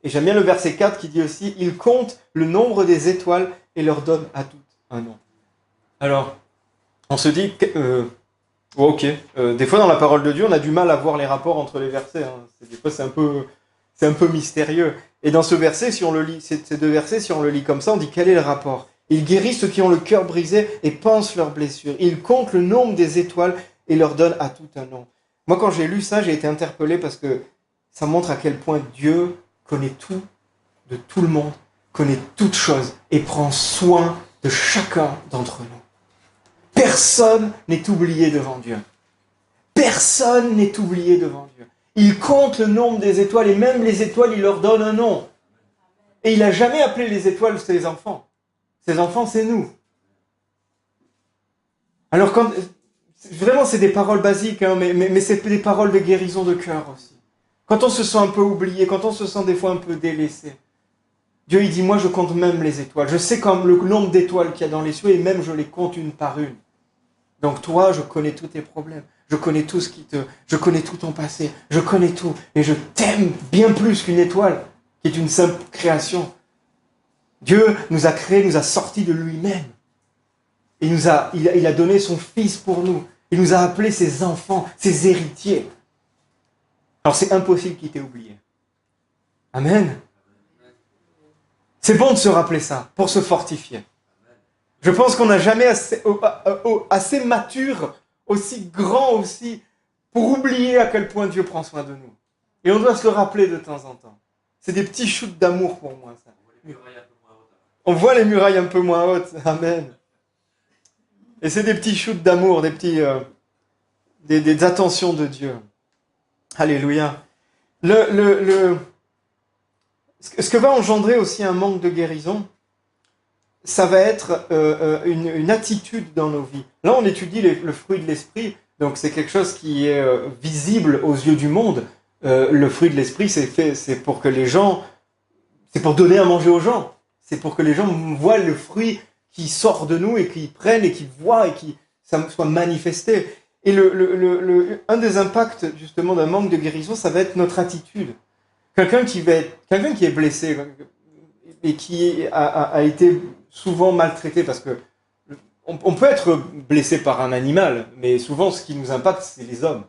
Et j'aime bien le verset 4 qui dit aussi « Il compte le nombre des étoiles et leur donne à toutes un nom. » Alors, on se dit... des fois dans la parole de Dieu, on a du mal à voir les rapports entre les versets. Hein. Des fois, c'est un peu mystérieux. Et dans ce verset, si on le lit, ces deux versets, si on le lit comme ça, on dit quel est le rapport? Il guérit ceux qui ont le cœur brisé et pansent leurs blessures. Il compte le nombre des étoiles et leur donne à tout un nom. Moi, quand j'ai lu ça, j'ai été interpellé parce que ça montre à quel point Dieu connaît tout de tout le monde, connaît toutes choses et prend soin de chacun d'entre nous. Personne n'est oublié devant Dieu. Personne n'est oublié devant Dieu. Il compte le nombre des étoiles et même les étoiles, il leur donne un nom. Et il n'a jamais appelé les étoiles ses enfants. Ses enfants, c'est nous. Alors, vraiment, c'est des paroles basiques, hein, mais c'est des paroles de guérison de cœur aussi. Quand on se sent un peu oublié, quand on se sent des fois un peu délaissé, Dieu, il dit, moi, je compte même les étoiles. Je sais comme le nombre d'étoiles qu'il y a dans les cieux et même je les compte une par une. Donc toi, je connais tous tes problèmes. Je connais tout je connais tout ton passé. Je connais tout. Et je t'aime bien plus qu'une étoile, qui est une simple création. Dieu nous a créés, nous a sortis de lui-même. Il a donné son Fils pour nous. Il nous a appelés ses enfants, ses héritiers. Alors c'est impossible qu'il t'ait oublié. Amen. C'est bon de se rappeler ça, pour se fortifier. Je pense qu'on n'a jamais assez mature, aussi grand aussi, pour oublier à quel point Dieu prend soin de nous. Et on doit se le rappeler de temps en temps. C'est des petits shoots d'amour pour moi, ça. On voit les murailles un peu moins hautes. Amen. Et c'est des petits shoots d'amour, des petits, des attentions de Dieu. Alléluia. Ce que va engendrer aussi un manque de guérison, ça va être une attitude dans nos vies. Là, on étudie le fruit de l'esprit, donc c'est quelque chose qui est visible aux yeux du monde. Le fruit de l'esprit, c'est pour que les gens, c'est pour donner à manger aux gens. C'est pour que les gens voient le fruit qui sort de nous et qu'ils prennent et qu'ils voient et que ça soit manifesté. Et un des impacts justement d'un manque de guérison, ça va être notre attitude. Quelqu'un qui est blessé et qui a été souvent maltraité, parce que on peut être blessé par un animal, mais souvent ce qui nous impacte, c'est les hommes.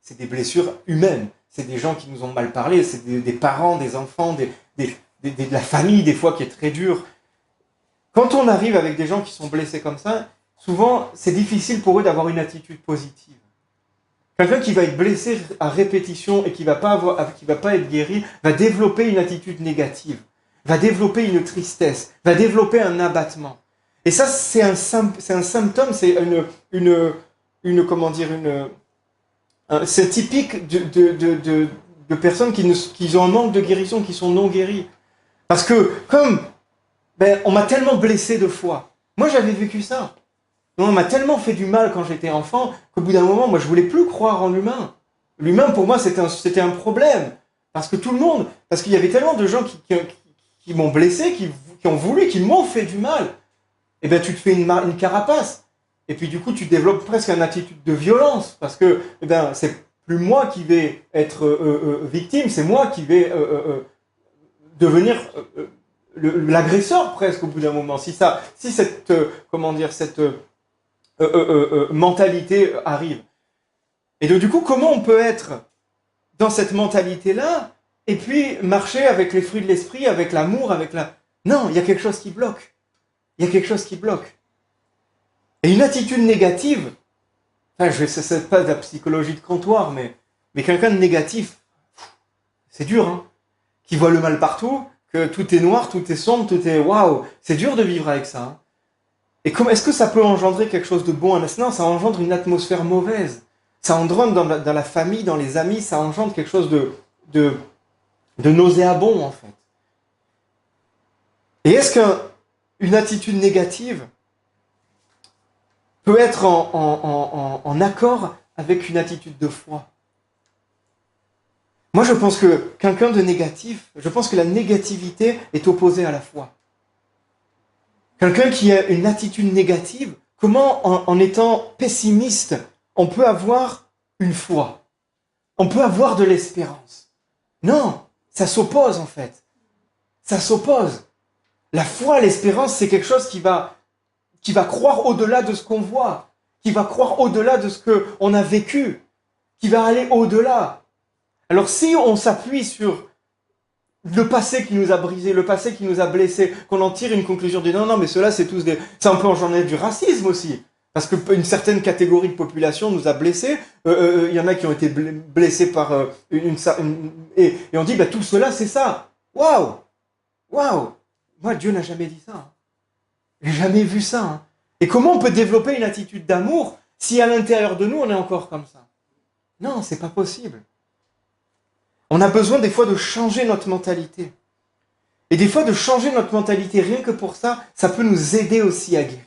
C'est des blessures humaines. C'est des gens qui nous ont mal parlé, c'est des parents, des enfants, de la famille des fois qui est très dure. Quand on arrive avec des gens qui sont blessés comme ça, souvent c'est difficile pour eux d'avoir une attitude positive. Quelqu'un qui va être blessé à répétition et qui va pas être guéri, va développer une attitude négative, va développer une tristesse, va développer un abattement. Et ça, c'est un symptôme, c'est c'est typique de personnes qui ont un manque de guérison, qui sont non guéries. Parce que, on m'a tellement blessé de fois. Moi, j'avais vécu ça. On m'a tellement fait du mal quand j'étais enfant qu'au bout d'un moment, moi, je voulais plus croire en l'humain. L'humain, pour moi, c'était un problème. Parce qu'il y avait tellement de gens qui m'ont blessé, qui ont voulu, qui m'ont fait du mal. Et bien, tu te fais une carapace. Et puis, du coup, tu développes presque une attitude de violence. Parce que, c'est plus moi qui vais être victime, c'est moi qui vais devenir l'agresseur presque au bout d'un moment. Si cette mentalité arrive. Et donc, du coup, comment on peut être dans cette mentalité-là et puis marcher avec les fruits de l'esprit, avec l'amour, Non, il y a quelque chose qui bloque. Il y a quelque chose qui bloque. Et une attitude négative, c'est pas de la psychologie de comptoir, mais quelqu'un de négatif, c'est dur, hein, qui voit le mal partout, que tout est noir, tout est sombre, tout est waouh, c'est dur de vivre avec ça. Hein. Et est-ce que ça peut engendrer quelque chose de bon? Non, ça engendre une atmosphère mauvaise. Ça engendre dans la famille, dans les amis, ça engendre quelque chose de nauséabond, en fait. Et est-ce qu'une attitude négative peut être en accord avec une attitude de foi? Moi, je pense que quelqu'un de négatif, je pense que la négativité est opposée à la foi. Quelqu'un qui a une attitude négative, comment en étant pessimiste, on peut avoir une foi? On peut avoir de l'espérance? Non, ça s'oppose en fait. Ça s'oppose. La foi, l'espérance, c'est quelque chose qui va croire au-delà de ce qu'on voit, qui va croire au-delà de ce qu'on a vécu, qui va aller au-delà. Alors si on s'appuie sur le passé qui nous a brisé, le passé qui nous a blessé, qu'on en tire une conclusion de non, mais ceux-là, c'est tous des... Ça peut engendrer du racisme aussi. Parce qu'une certaine catégorie de population nous a blessés. Il y en a qui ont été blessés par et on dit, tout cela, c'est ça. Waouh! Moi, Dieu n'a jamais dit ça. Hein. J'ai jamais vu ça. Hein. Et comment on peut développer une attitude d'amour si à l'intérieur de nous, on est encore comme ça? Non, c'est pas possible. On a besoin des fois de changer notre mentalité. Et des fois de changer notre mentalité, rien que pour ça, ça peut nous aider aussi à guérir.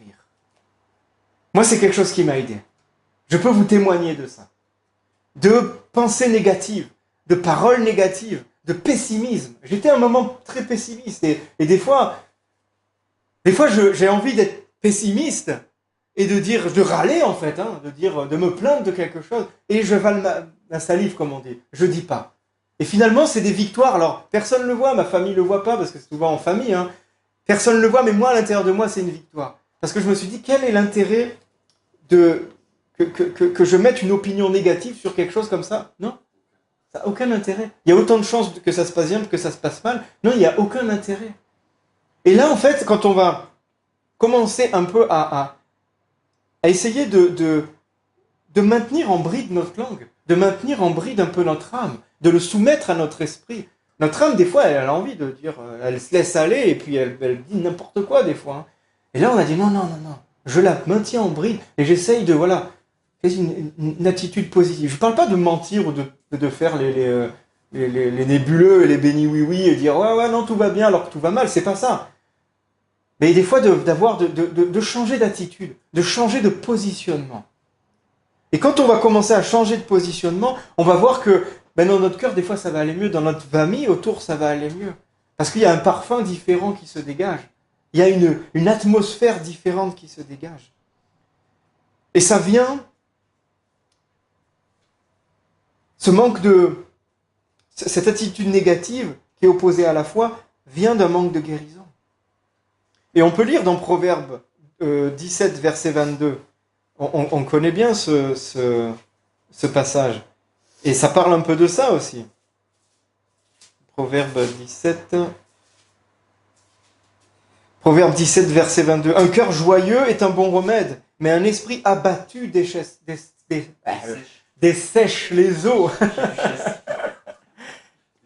Moi, c'est quelque chose qui m'a aidé. Je peux vous témoigner de ça. De pensées négatives, de paroles négatives, de pessimisme. J'étais à un moment très pessimiste et des fois j'ai envie d'être pessimiste et de râler en fait, hein, de me plaindre de quelque chose et je vale ma salive comme on dit. Je dis pas. Et finalement, c'est des victoires. Alors, personne ne le voit, ma famille ne le voit pas, parce que c'est souvent en famille. Hein. Personne ne le voit, mais moi, à l'intérieur de moi, c'est une victoire. Parce que je me suis dit, quel est l'intérêt que je mette une opinion négative sur quelque chose comme ça? Non, ça n'a aucun intérêt. Il y a autant de chances que ça se passe bien que ça se passe mal. Non, il n'y a aucun intérêt. Et là, en fait, quand on va commencer un peu à essayer de maintenir en bride notre langue, de maintenir en bride un peu notre âme, de le soumettre à notre esprit. Notre âme, des fois, elle a envie de dire, elle se laisse aller et puis elle dit n'importe quoi des fois. Hein. Et là, on a dit non, je la maintiens en bride et j'essaye de, voilà, une attitude positive. Je ne parle pas de mentir ou de faire les nébuleux et les bénis oui-oui et dire ouais, non, tout va bien alors que tout va mal, c'est pas ça. Mais des fois, de changer d'attitude, de changer de positionnement. Et quand on va commencer à changer de positionnement, on va voir que dans notre cœur, des fois, ça va aller mieux. Dans notre famille, autour, ça va aller mieux. Parce qu'il y a un parfum différent qui se dégage. Il y a une atmosphère différente qui se dégage. Et ça vient, cette attitude négative qui est opposée à la foi, vient d'un manque de guérison. Et on peut lire dans Proverbe 17, verset 22. On connaît bien ce passage. Et ça parle un peu de ça aussi. Proverbe 17, verset 22. Un cœur joyeux est un bon remède, mais un esprit abattu dessèche les eaux.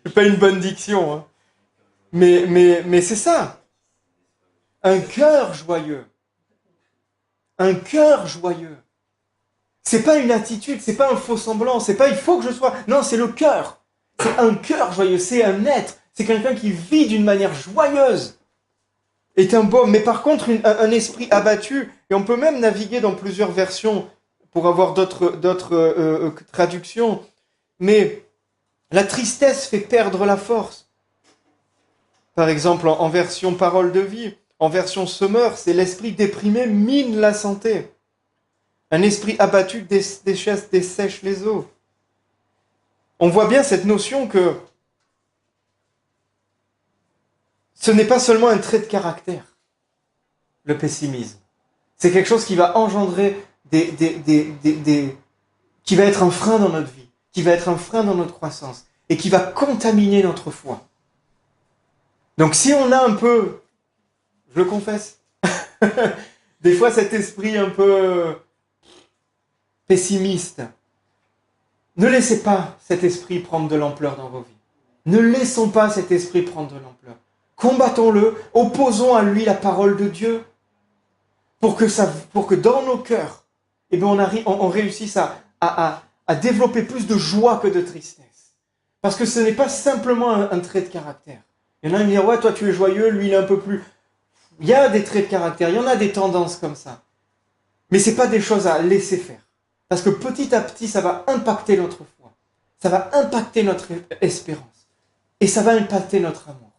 C'est pas une bonne diction. Hein. Mais c'est ça. Un cœur joyeux. Un cœur joyeux. C'est pas une attitude, c'est pas un faux semblant, c'est pas il faut que je sois. Non, c'est le cœur. C'est un cœur joyeux, c'est un être. C'est quelqu'un qui vit d'une manière joyeuse. Est un baume. Mais par contre, un esprit abattu, et on peut même naviguer dans plusieurs versions pour avoir d'autres traductions. Mais la tristesse fait perdre la force. Par exemple, en version parole de vie. En version Semeur, c'est l'esprit déprimé mine la santé. Un esprit abattu dessèche les eaux. On voit bien cette notion que ce n'est pas seulement un trait de caractère, le pessimisme. C'est quelque chose qui va engendrer qui va être un frein dans notre vie, qui va être un frein dans notre croissance et qui va contaminer notre foi. Donc si on a un peu, je le confesse, des fois cet esprit un peu pessimiste, ne laissez pas cet esprit prendre de l'ampleur dans vos vies. Ne laissons pas cet esprit prendre de l'ampleur. Combattons-le, opposons à lui la parole de Dieu pour que dans nos cœurs, on réussisse à développer plus de joie que de tristesse. Parce que ce n'est pas simplement un trait de caractère. Il y en a qui me disent, ouais, toi tu es joyeux, lui il est un peu plus... Il y a des traits de caractère, il y en a des tendances comme ça. Mais ce n'est pas des choses à laisser faire. Parce que petit à petit, ça va impacter notre foi. Ça va impacter notre espérance. Et ça va impacter notre amour.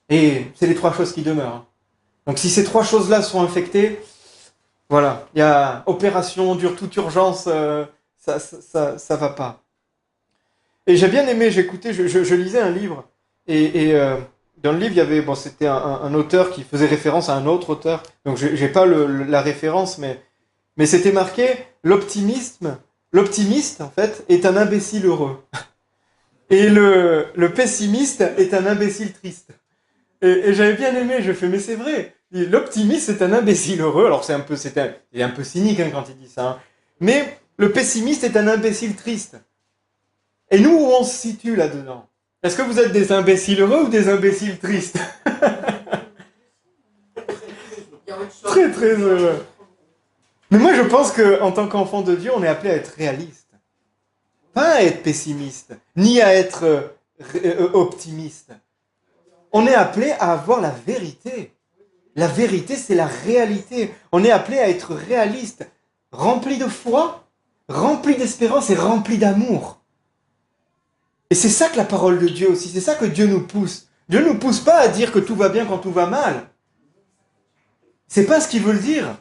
Et c'est les trois choses qui demeurent. Hein. Donc si ces trois choses-là sont infectées, voilà, il y a opération dure toute urgence, ça va pas. Et j'ai bien aimé, j'écoutais, je lisais un livre, et dans le livre, il y avait, c'était un auteur qui faisait référence à un autre auteur, donc j'ai pas la référence, mais c'était marqué, l'optimiste, en fait, est un imbécile heureux. Et le pessimiste est un imbécile triste. Et j'avais bien aimé, je fais, mais c'est vrai, l'optimiste est un imbécile heureux, alors il est un peu cynique hein, quand il dit ça, hein. Mais le pessimiste est un imbécile triste. Et nous, où on se situe là-dedans? Est-ce que vous êtes des imbéciles heureux ou des imbéciles tristes? Très très heureux. Mais moi je pense qu'en tant qu'enfant de Dieu, on est appelé à être réaliste. Pas à être pessimiste, ni à être optimiste. On est appelé à avoir la vérité. La vérité, c'est la réalité. On est appelé à être réaliste, rempli de foi, rempli d'espérance et rempli d'amour. Et c'est ça que la parole de Dieu aussi, c'est ça que Dieu nous pousse. Dieu ne nous pousse pas à dire que tout va bien quand tout va mal. C'est pas ce qu'il veut le dire.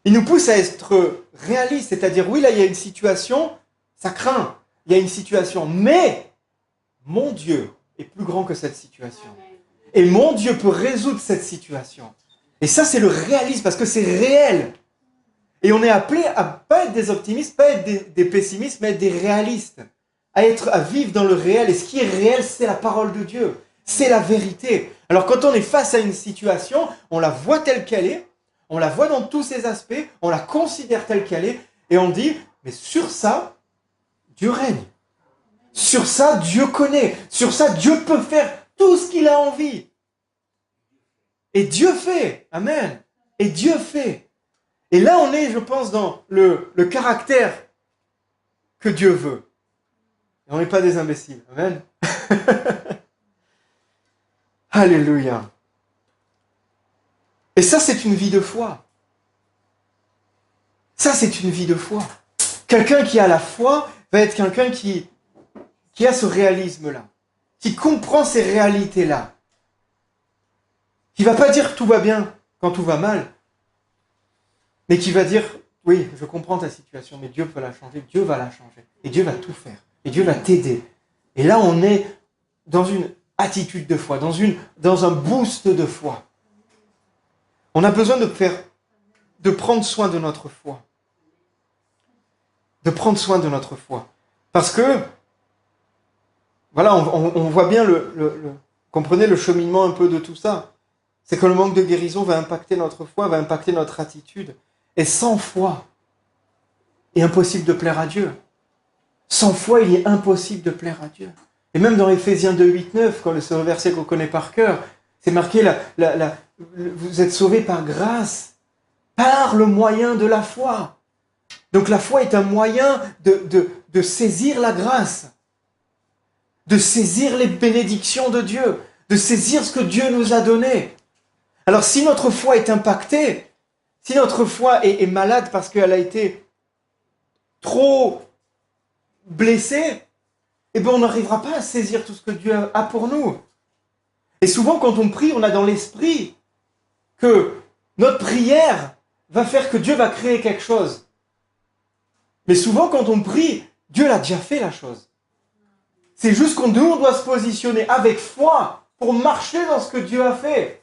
Il nous pousse à être réaliste, c'est-à-dire, oui, là, il y a une situation, ça craint. Il y a une situation, mais mon Dieu est plus grand que cette situation. Et mon Dieu peut résoudre cette situation. Et ça, c'est le réalisme, parce que c'est réel. Et on est appelé à pas être des optimistes, pas être des pessimistes, mais être des réalistes. À vivre dans le réel. Et ce qui est réel, c'est la parole de Dieu. C'est la vérité. Alors quand on est face à une situation, on la voit telle qu'elle est, on la voit dans tous ses aspects, on la considère telle qu'elle est, et on dit, mais sur ça, Dieu règne. Sur ça, Dieu connaît. Sur ça, Dieu peut faire tout ce qu'il a envie. Et Dieu fait. Amen. Et Dieu fait. Et là, on est, je pense, dans le caractère que Dieu veut. Et on n'est pas des imbéciles. Amen. Alléluia. Et ça, c'est une vie de foi. Ça, c'est une vie de foi. Quelqu'un qui a la foi va être quelqu'un qui a ce réalisme-là, qui comprend ces réalités-là, qui ne va pas dire tout va bien quand tout va mal, mais qui va dire oui, je comprends ta situation, mais Dieu peut la changer, Dieu va la changer, et Dieu va tout faire, et Dieu va t'aider. Et là, on est dans une attitude de foi, dans un boost de foi. On a besoin de prendre soin de notre foi. De prendre soin de notre foi. Parce que, voilà, on voit bien comprenez le cheminement un peu de tout ça. C'est que le manque de guérison va impacter notre foi, va impacter notre attitude. Et sans foi, il est impossible de plaire à Dieu. Sans foi, il est impossible de plaire à Dieu. Et même dans Éphésiens 2, 8, 9, quand ce verset qu'on connaît par cœur, c'est marqué, vous êtes sauvés par grâce, par le moyen de la foi. Donc la foi est un moyen de saisir la grâce, de saisir les bénédictions de Dieu, de saisir ce que Dieu nous a donné. Alors si notre foi est impactée, si notre foi est malade parce qu'elle a été trop blessée, eh bien on n'arrivera pas à saisir tout ce que Dieu a pour nous. Et souvent quand on prie, on a dans l'esprit que notre prière va faire que Dieu va créer quelque chose. Mais souvent, quand on prie, Dieu l'a déjà fait la chose. C'est juste qu'on doit se positionner avec foi pour marcher dans ce que Dieu a fait.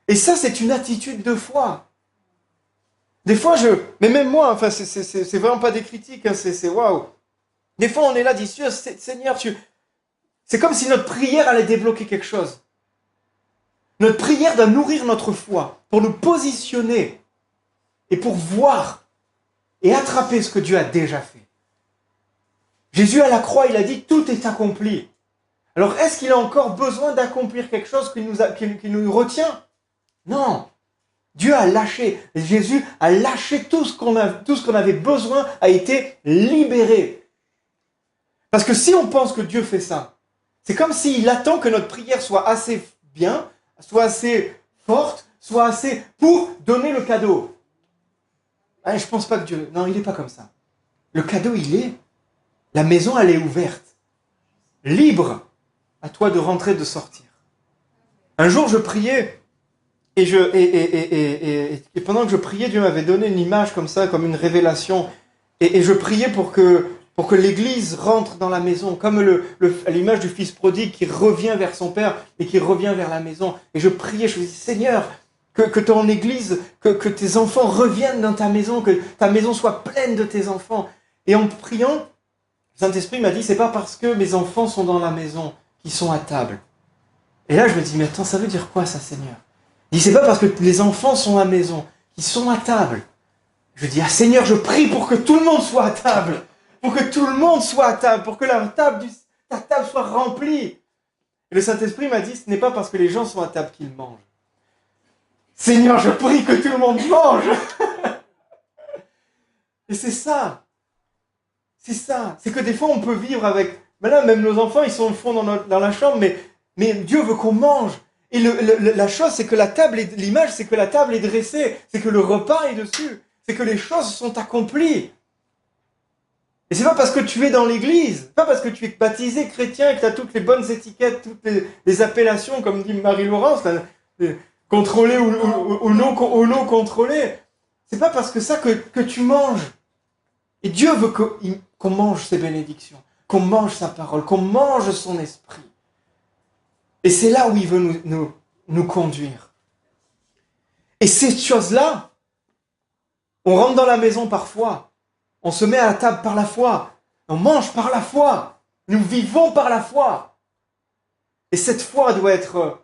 Et ça, c'est une attitude de foi. Des fois, mais même moi, enfin, c'est vraiment pas des critiques, hein, c'est waouh. Des fois, on est là, dit Seigneur, c'est comme si notre prière allait débloquer quelque chose. Notre prière doit nourrir notre foi pour nous positionner et pour voir et attraper ce que Dieu a déjà fait. Jésus à la croix, il a dit, tout est accompli. Alors, est-ce qu'il a encore besoin d'accomplir quelque chose qui nous retient? Non. Dieu a lâché. Jésus a lâché tout ce qu'on avait besoin, a été libéré. Parce que si on pense que Dieu fait ça, c'est comme s'il attend que notre prière soit assez bien, soit assez forte, soit assez pour donner le cadeau. Ah, je pense pas que Dieu... Non, il n'est pas comme ça. Le cadeau, il est... La maison, elle est ouverte. Libre. À toi de rentrer, de sortir. Un jour, je priais. Et pendant que je priais, Dieu m'avait donné une image comme ça, comme une révélation. Et je priais pour que l'église rentre dans la maison. Comme l'image du fils prodigue qui revient vers son père et qui revient vers la maison. Et je priais, je me dis, Seigneur... Que ton église, que tes enfants reviennent dans ta maison, que ta maison soit pleine de tes enfants. Et en priant, le Saint-Esprit m'a dit, c'est pas parce que mes enfants sont dans la maison qu'ils sont à table. Et là, je me dis, mais attends, ça veut dire quoi ça, Seigneur? Il dit, c'est pas parce que les enfants sont à la maison qu'ils sont à table. Je dis, ah Seigneur, je prie pour que tout le monde soit à table. Pour que tout le monde soit à table. Pour que ta table soit remplie. Et le Saint-Esprit m'a dit, ce n'est pas parce que les gens sont à table qu'ils mangent. Seigneur, je prie que tout le monde mange. Et c'est ça. C'est ça. C'est que des fois, on peut vivre avec... Ben là, même nos enfants, ils sont au fond dans la chambre, mais Dieu veut qu'on mange. Et la chose, c'est que la table, l'image, c'est que la table est dressée. C'est que le repas est dessus. C'est que les choses sont accomplies. Et c'est pas parce que tu es dans l'église, pas parce que tu es baptisé chrétien et que tu as toutes les bonnes étiquettes, toutes les appellations, comme dit Marie-Laurence, contrôlé ou non contrôlé. C'est pas parce que ça que tu manges. Et Dieu veut qu'on mange ses bénédictions, qu'on mange sa parole, qu'on mange son esprit. Et c'est là où il veut nous conduire. Et ces choses-là, on rentre dans la maison par foi, on se met à la table par la foi, on mange par la foi, nous vivons par la foi. Et cette foi doit être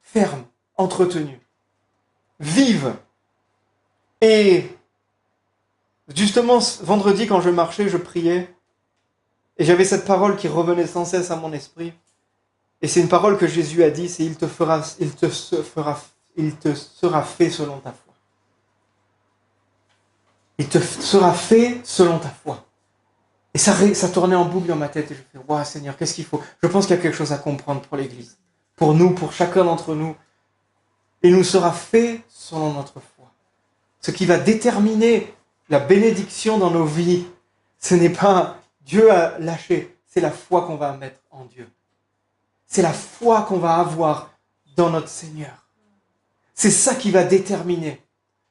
ferme, entretenue, vive. Et justement, vendredi, quand je marchais, je priais, et j'avais cette parole qui revenait sans cesse à mon esprit. Et c'est une parole que Jésus a dit, c'est il te sera fait selon ta foi. Il te sera fait selon ta foi. Et ça tournait en boucle dans ma tête, et je fais, waouh Seigneur, qu'est-ce qu'il faut? Je pense qu'il y a quelque chose à comprendre pour l'Église, pour nous, pour chacun d'entre nous. Il nous sera fait selon notre foi. Ce qui va déterminer la bénédiction dans nos vies, ce n'est pas Dieu à lâcher, c'est la foi qu'on va mettre en Dieu. C'est la foi qu'on va avoir dans notre Seigneur. C'est ça qui va déterminer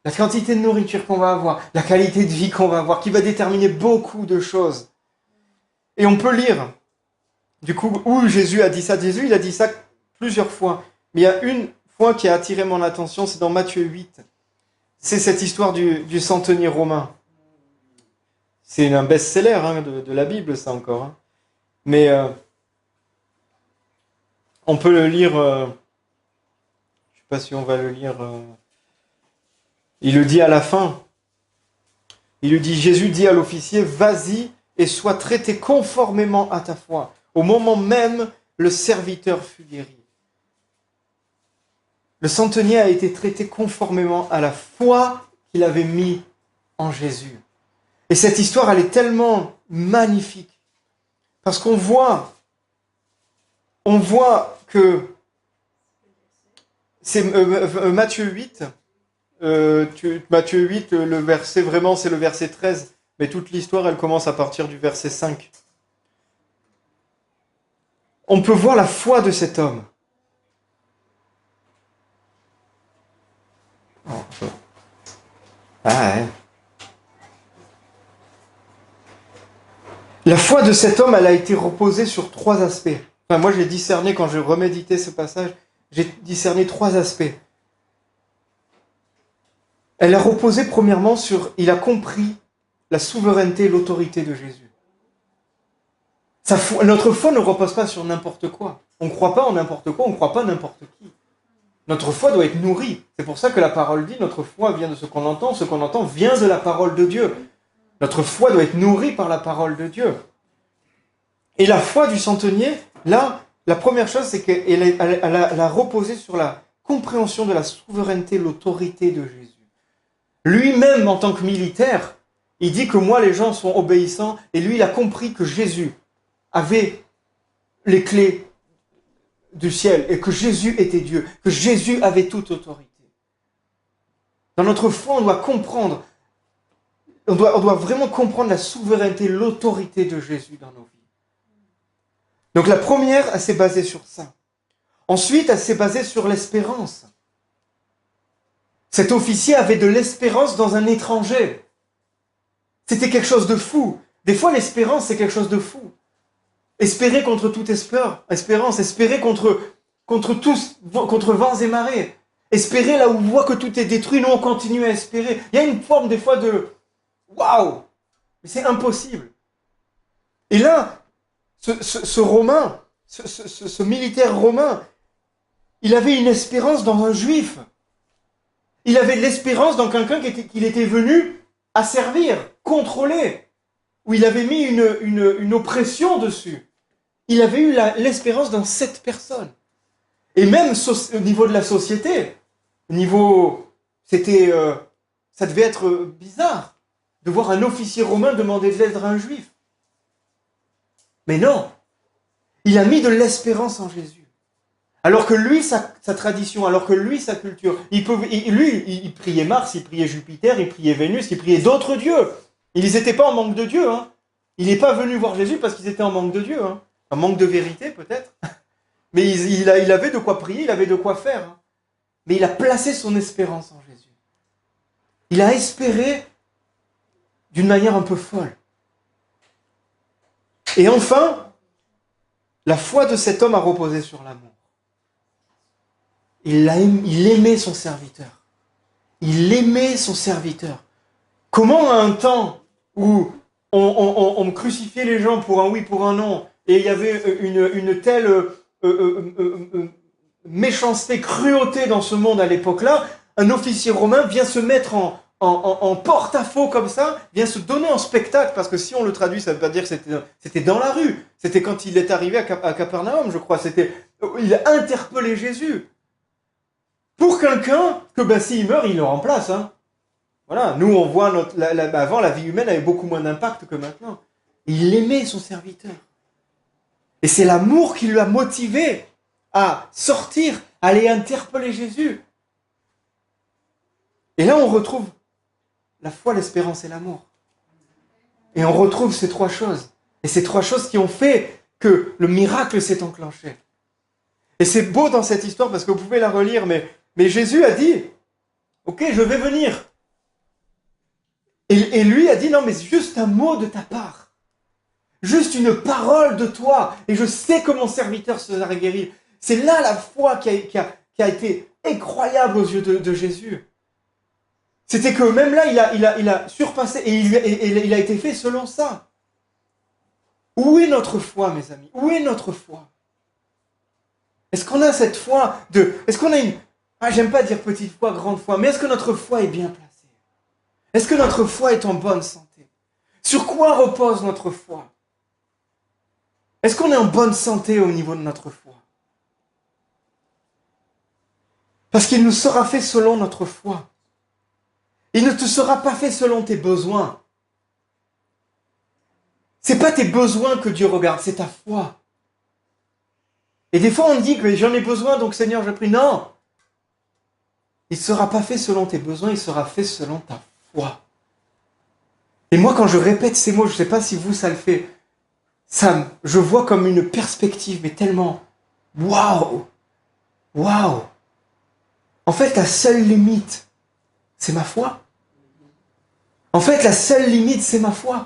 la quantité de nourriture qu'on va avoir, la qualité de vie qu'on va avoir, qui va déterminer beaucoup de choses. Et on peut lire, du coup, où Jésus a dit ça. Jésus, il a dit ça plusieurs fois. Mais il y a une fois qui a attiré mon attention, c'est dans Matthieu 8. C'est cette histoire du centenier romain. C'est un best-seller de la Bible, ça encore. Mais on peut le lire, je ne sais pas si on va le lire, il le dit à la fin. Il lui dit, Jésus dit à l'officier, vas-y et sois traité conformément à ta foi. Au moment même, le serviteur fut guéri. Le centenier a été traité conformément à la foi qu'il avait mis en Jésus. Et cette histoire, elle est tellement magnifique. Parce qu'on voit que c'est Matthieu 8, Matthieu 8, le verset, vraiment, c'est le verset 13, mais toute l'histoire, elle commence à partir du verset 5. On peut voir la foi de cet homme. La foi de cet homme, elle a été reposée sur 3 aspects. Enfin, moi, j'ai discerné, quand je reméditais ce passage, j'ai discerné 3 aspects. Elle a reposé premièrement sur, il a compris la souveraineté et l'autorité de Jésus. Notre foi ne repose pas sur n'importe quoi. On ne croit pas en n'importe quoi, on ne croit pas n'importe qui. Notre foi doit être nourrie. C'est pour ça que la parole dit, notre foi vient de ce qu'on entend vient de la parole de Dieu. Notre foi doit être nourrie par la parole de Dieu. Et la foi du centenier, là, la première chose, c'est qu'elle a reposé sur la compréhension de la souveraineté, l'autorité de Jésus. Lui-même, en tant que militaire, il dit que moi, les gens sont obéissants, et lui, il a compris que Jésus avait les clés du ciel, et que Jésus était Dieu, que Jésus avait toute autorité. Dans notre foi, on doit comprendre, on doit vraiment comprendre la souveraineté, l'autorité de Jésus dans nos vies. Donc la première, elle s'est basée sur ça. Ensuite, elle s'est basée sur l'espérance. Cet officier avait de l'espérance dans un étranger. C'était quelque chose de fou. Des fois, l'espérance, c'est quelque chose de fou. Espérer contre toute espérance, espérer contre vents et marées. Espérer là où on voit que tout est détruit, nous on continue à espérer. Il y a une forme des fois de waouh, mais c'est impossible. Et là, ce Romain, ce militaire romain, il avait une espérance dans un juif. Il avait l'espérance dans quelqu'un qu'il était venu à servir, contrôler, où il avait mis une oppression dessus. Il avait eu l'espérance dans cette personne. Et même au niveau de la société, ça devait être bizarre de voir un officier romain demander de l'aide à un juif. Mais non, il a mis de l'espérance en Jésus. Alors que lui, sa tradition, alors que lui, sa culture, il priait Mars, il priait Jupiter, il priait Vénus, il priait d'autres dieux. Ils n'étaient pas en manque de Dieu. Il n'est pas venu voir Jésus parce qu'ils étaient en manque de Dieu. Un manque de vérité peut-être. Mais il avait de quoi prier, il avait de quoi faire. Mais il a placé son espérance en Jésus. Il a espéré d'une manière un peu folle. Et enfin, la foi de cet homme a reposé sur l'amour. Il aimait son serviteur. Il aimait son serviteur. Comment à un temps où on crucifiait les gens pour un oui, pour un non, et il y avait une telle méchanceté, cruauté dans ce monde à l'époque-là, un officier romain vient se mettre en porte-à-faux comme ça, vient se donner en spectacle, parce que si on le traduit, ça ne veut pas dire que c'était dans la rue, c'était quand il est arrivé à Capernaum, je crois, il a interpellé Jésus. Pour quelqu'un que s'il meurt, il le remplace. Hein. Voilà, nous on voit, avant la vie humaine avait beaucoup moins d'impact que maintenant. Il aimait son serviteur. Et c'est l'amour qui lui a motivé à sortir, à aller interpeller Jésus. Et là, on retrouve la foi, l'espérance et l'amour. Et on retrouve ces trois choses. Et ces trois choses qui ont fait que le miracle s'est enclenché. Et c'est beau dans cette histoire, parce que vous pouvez la relire, mais Jésus a dit, ok, je vais venir. Et lui a dit, non, mais juste un mot de ta part. Juste une parole de toi. Et je sais que mon serviteur sera guéri. C'est là la foi qui a été incroyable aux yeux de Jésus. C'était que même là, il a surpassé et il a été fait selon ça. Où est notre foi, mes amis? Où est notre foi? Est-ce qu'on a cette foi est-ce qu'on a une... j'aime pas dire petite foi, grande foi, mais est-ce que notre foi est bien placée? Est-ce que notre foi est en bonne santé? Sur quoi repose notre foi? Est-ce qu'on est en bonne santé au niveau de notre foi? Parce qu'il nous sera fait selon notre foi. Il ne te sera pas fait selon tes besoins. C'est pas tes besoins que Dieu regarde, c'est ta foi. Et des fois on dit que j'en ai besoin, donc Seigneur, je prie. Non! Il ne sera pas fait selon tes besoins, il sera fait selon ta foi. Et moi, quand je répète ces mots, je ne sais pas si vous, ça le fait, je vois comme une perspective, mais tellement, waouh! Waouh! En fait, la seule limite, c'est ma foi. En fait, la seule limite, c'est ma foi.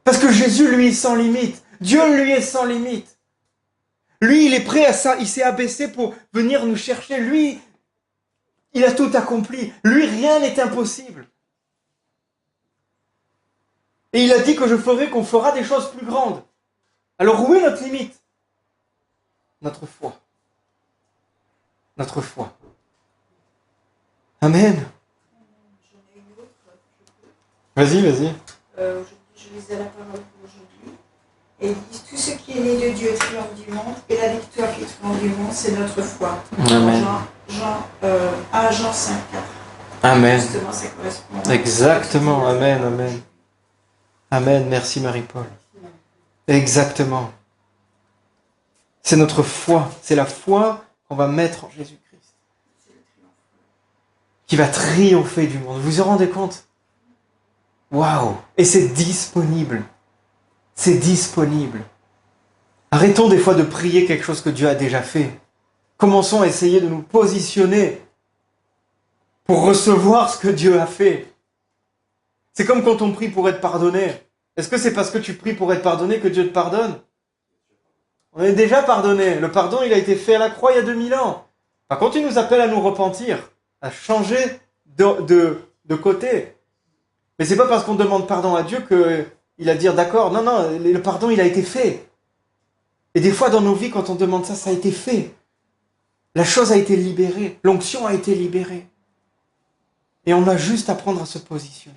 Parce que Jésus, lui, est sans limite. Dieu, lui, est sans limite. Lui, il est prêt à ça. Il s'est abaissé pour venir nous chercher. Lui, il a tout accompli. Lui, rien n'est impossible. Et il a dit que qu'on fera des choses plus grandes. Alors, où est notre limite? Notre foi. Notre foi. Amen. J'en ai une autre. Vas-y. Je lisais la parole pour aujourd'hui. Et ils disent, tout ce qui est né de Dieu triomphe du monde, et la victoire qui triomphe du monde, c'est notre foi. Amen. Jean 5, 4. Amen. Justement, ça correspond. Exactement. Amen. Amen. Merci Marie-Paul. Exactement. C'est notre foi. C'est la foi qu'on va mettre en Jésus-Christ. Qui va triompher du monde. Vous vous rendez compte? Waouh! Et c'est disponible. C'est disponible. Arrêtons des fois de prier quelque chose que Dieu a déjà fait. Commençons à essayer de nous positionner pour recevoir ce que Dieu a fait. C'est comme quand on prie pour être pardonné. Est-ce que c'est parce que tu pries pour être pardonné que Dieu te pardonne? On est déjà pardonné. Le pardon, il a été fait à la croix il y a 2000 ans. Par contre, il nous appelle à nous repentir, à changer de côté. Mais c'est pas parce qu'on demande pardon à Dieu qu'il a dire d'accord. Non, le pardon, il a été fait. Et des fois, dans nos vies, quand on demande ça, ça a été fait. La chose a été libérée. L'onction a été libérée. Et on a juste à apprendre à se positionner.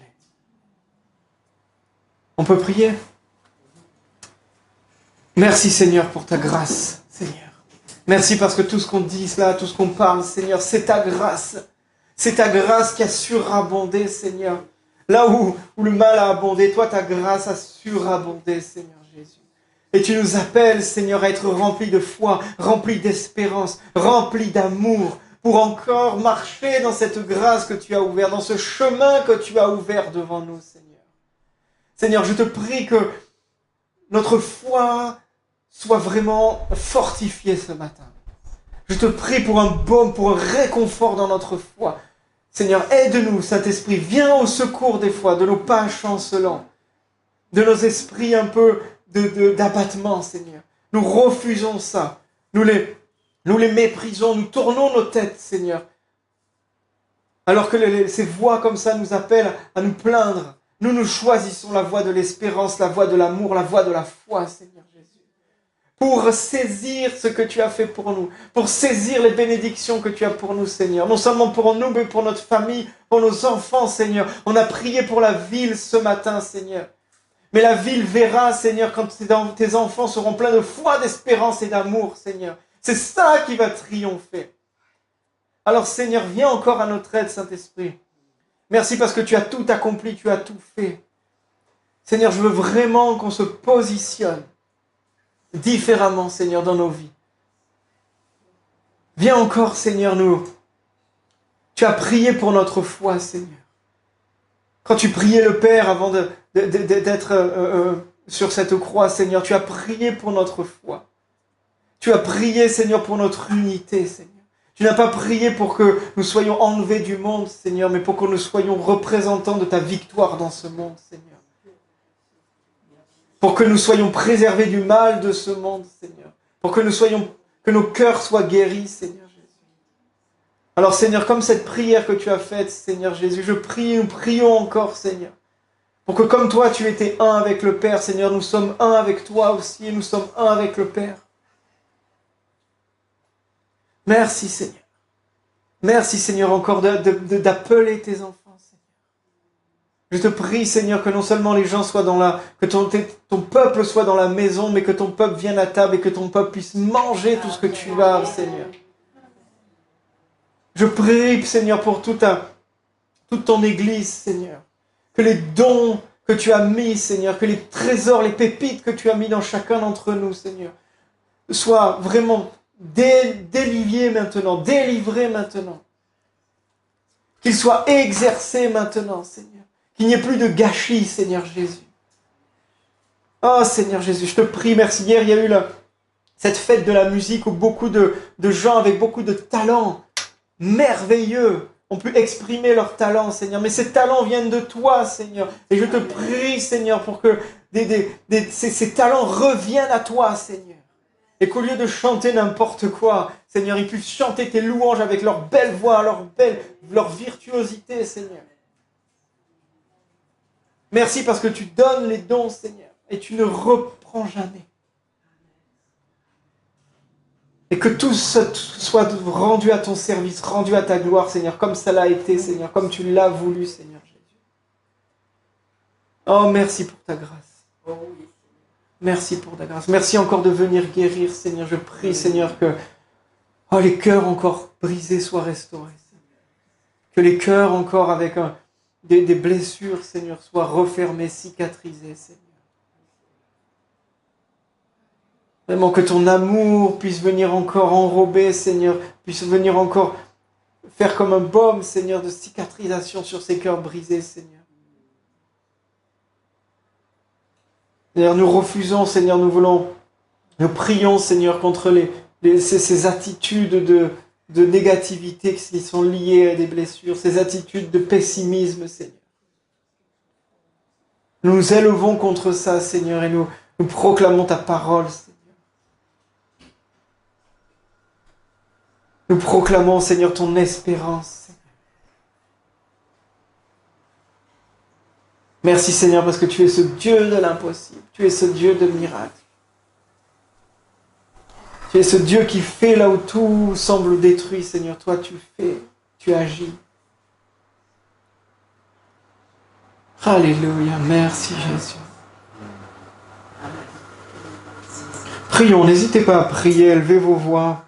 On peut prier? Merci Seigneur pour ta grâce, Seigneur. Merci parce que tout ce qu'on dit là, tout ce qu'on parle, Seigneur, c'est ta grâce. C'est ta grâce qui a surabondé, Seigneur. Là où le mal a abondé, toi, ta grâce a surabondé, Seigneur Jésus. Et tu nous appelles, Seigneur, à être remplis de foi, remplis d'espérance, remplis d'amour, pour encore marcher dans cette grâce que tu as ouverte, dans ce chemin que tu as ouvert devant nous, Seigneur. Seigneur, je te prie que notre foi soit vraiment fortifiée ce matin. Je te prie pour un baume, pour un réconfort dans notre foi. Seigneur, aide-nous, Saint-Esprit, viens au secours des fois de nos pas chancelants, de nos esprits un peu d'abattement, Seigneur. Nous refusons ça. Nous les méprisons, nous tournons nos têtes, Seigneur. Alors que ces voix comme ça nous appellent à nous plaindre, nous choisissons la voie de l'espérance, la voie de l'amour, la voie de la foi, Seigneur Jésus. pour saisir ce que tu as fait pour nous, pour saisir les bénédictions que tu as pour nous, Seigneur. Non seulement pour nous, mais pour notre famille, pour nos enfants, Seigneur. On a prié pour la ville ce matin, Seigneur. Mais la ville verra, Seigneur, quand tes enfants seront pleins de foi, d'espérance et d'amour, Seigneur. C'est ça qui va triompher. Alors, Seigneur, viens encore à notre aide, Saint-Esprit. Merci parce que tu as tout accompli, tu as tout fait. Seigneur, je veux vraiment qu'on se positionne différemment, Seigneur, dans nos vies. Viens encore, Seigneur, nous. Tu as prié pour notre foi, Seigneur. Quand tu priais le Père avant d'être sur cette croix, Seigneur, tu as prié pour notre foi. Tu as prié, Seigneur, pour notre unité, Seigneur. Tu n'as pas prié pour que nous soyons enlevés du monde, Seigneur, mais pour que nous soyons représentants de ta victoire dans ce monde, Seigneur. Pour que nous soyons préservés du mal de ce monde, Seigneur. Pour que nos cœurs soient guéris, Seigneur Jésus. Alors, Seigneur, comme cette prière que tu as faite, Seigneur Jésus, nous prions encore, Seigneur. Pour que comme toi, tu étais un avec le Père, Seigneur, nous sommes un avec toi aussi, et nous sommes un avec le Père. Merci, Seigneur. Merci, Seigneur, encore d'appeler tes enfants. Je te prie, Seigneur, que non seulement les gens soient que ton peuple soit dans la maison, mais que ton peuple vienne à table et que ton peuple puisse manger tout ce que tu as, Seigneur. Je prie, Seigneur, pour toute ton Église, Seigneur. Que les dons que tu as mis, Seigneur, que les trésors, les pépites que tu as mis dans chacun d'entre nous, Seigneur, soient vraiment délivrés maintenant, qu'ils soient exercés maintenant, Seigneur. Qu'il n'y ait plus de gâchis, Seigneur Jésus. Oh, Seigneur Jésus, je te prie, merci. Hier, il y a eu cette fête de la musique où beaucoup de gens avec beaucoup de talents merveilleux ont pu exprimer leurs talents, Seigneur. Mais ces talents viennent de toi, Seigneur. Et je te prie, Seigneur, pour que ces talents reviennent à toi, Seigneur. Et qu'au lieu de chanter n'importe quoi, Seigneur, ils puissent chanter tes louanges avec leur belle voix, leur virtuosité, Seigneur. Merci parce que tu donnes les dons, Seigneur, et tu ne reprends jamais. Et que tout soit rendu à ton service, rendu à ta gloire, Seigneur, comme ça l'a été, Seigneur, comme tu l'as voulu, Seigneur Jésus. Oh, merci pour ta grâce. Merci pour ta grâce. Merci encore de venir guérir, Seigneur. Je prie, Seigneur, que les cœurs encore brisés soient restaurés. Seigneur. Que les cœurs encore avec des blessures, Seigneur, soient refermées, cicatrisées, Seigneur. Vraiment que ton amour puisse venir encore enrober, Seigneur, puisse venir encore faire comme un baume, Seigneur, de cicatrisation sur ces cœurs brisés, Seigneur. D'ailleurs, nous refusons, Seigneur, nous prions, Seigneur, contre ces attitudes de négativité qui sont liées à des blessures, ces attitudes de pessimisme, Seigneur. Nous nous élevons contre ça, Seigneur, et nous proclamons ta parole, Seigneur. Nous proclamons, Seigneur, ton espérance, Seigneur. Merci, Seigneur, parce que tu es ce Dieu de l'impossible. Tu es ce Dieu de miracles. Tu es ce Dieu qui fait là où tout semble détruit, Seigneur. Toi, tu fais, tu agis. Alléluia, merci Jésus. Prions, n'hésitez pas à prier, élevez vos voix.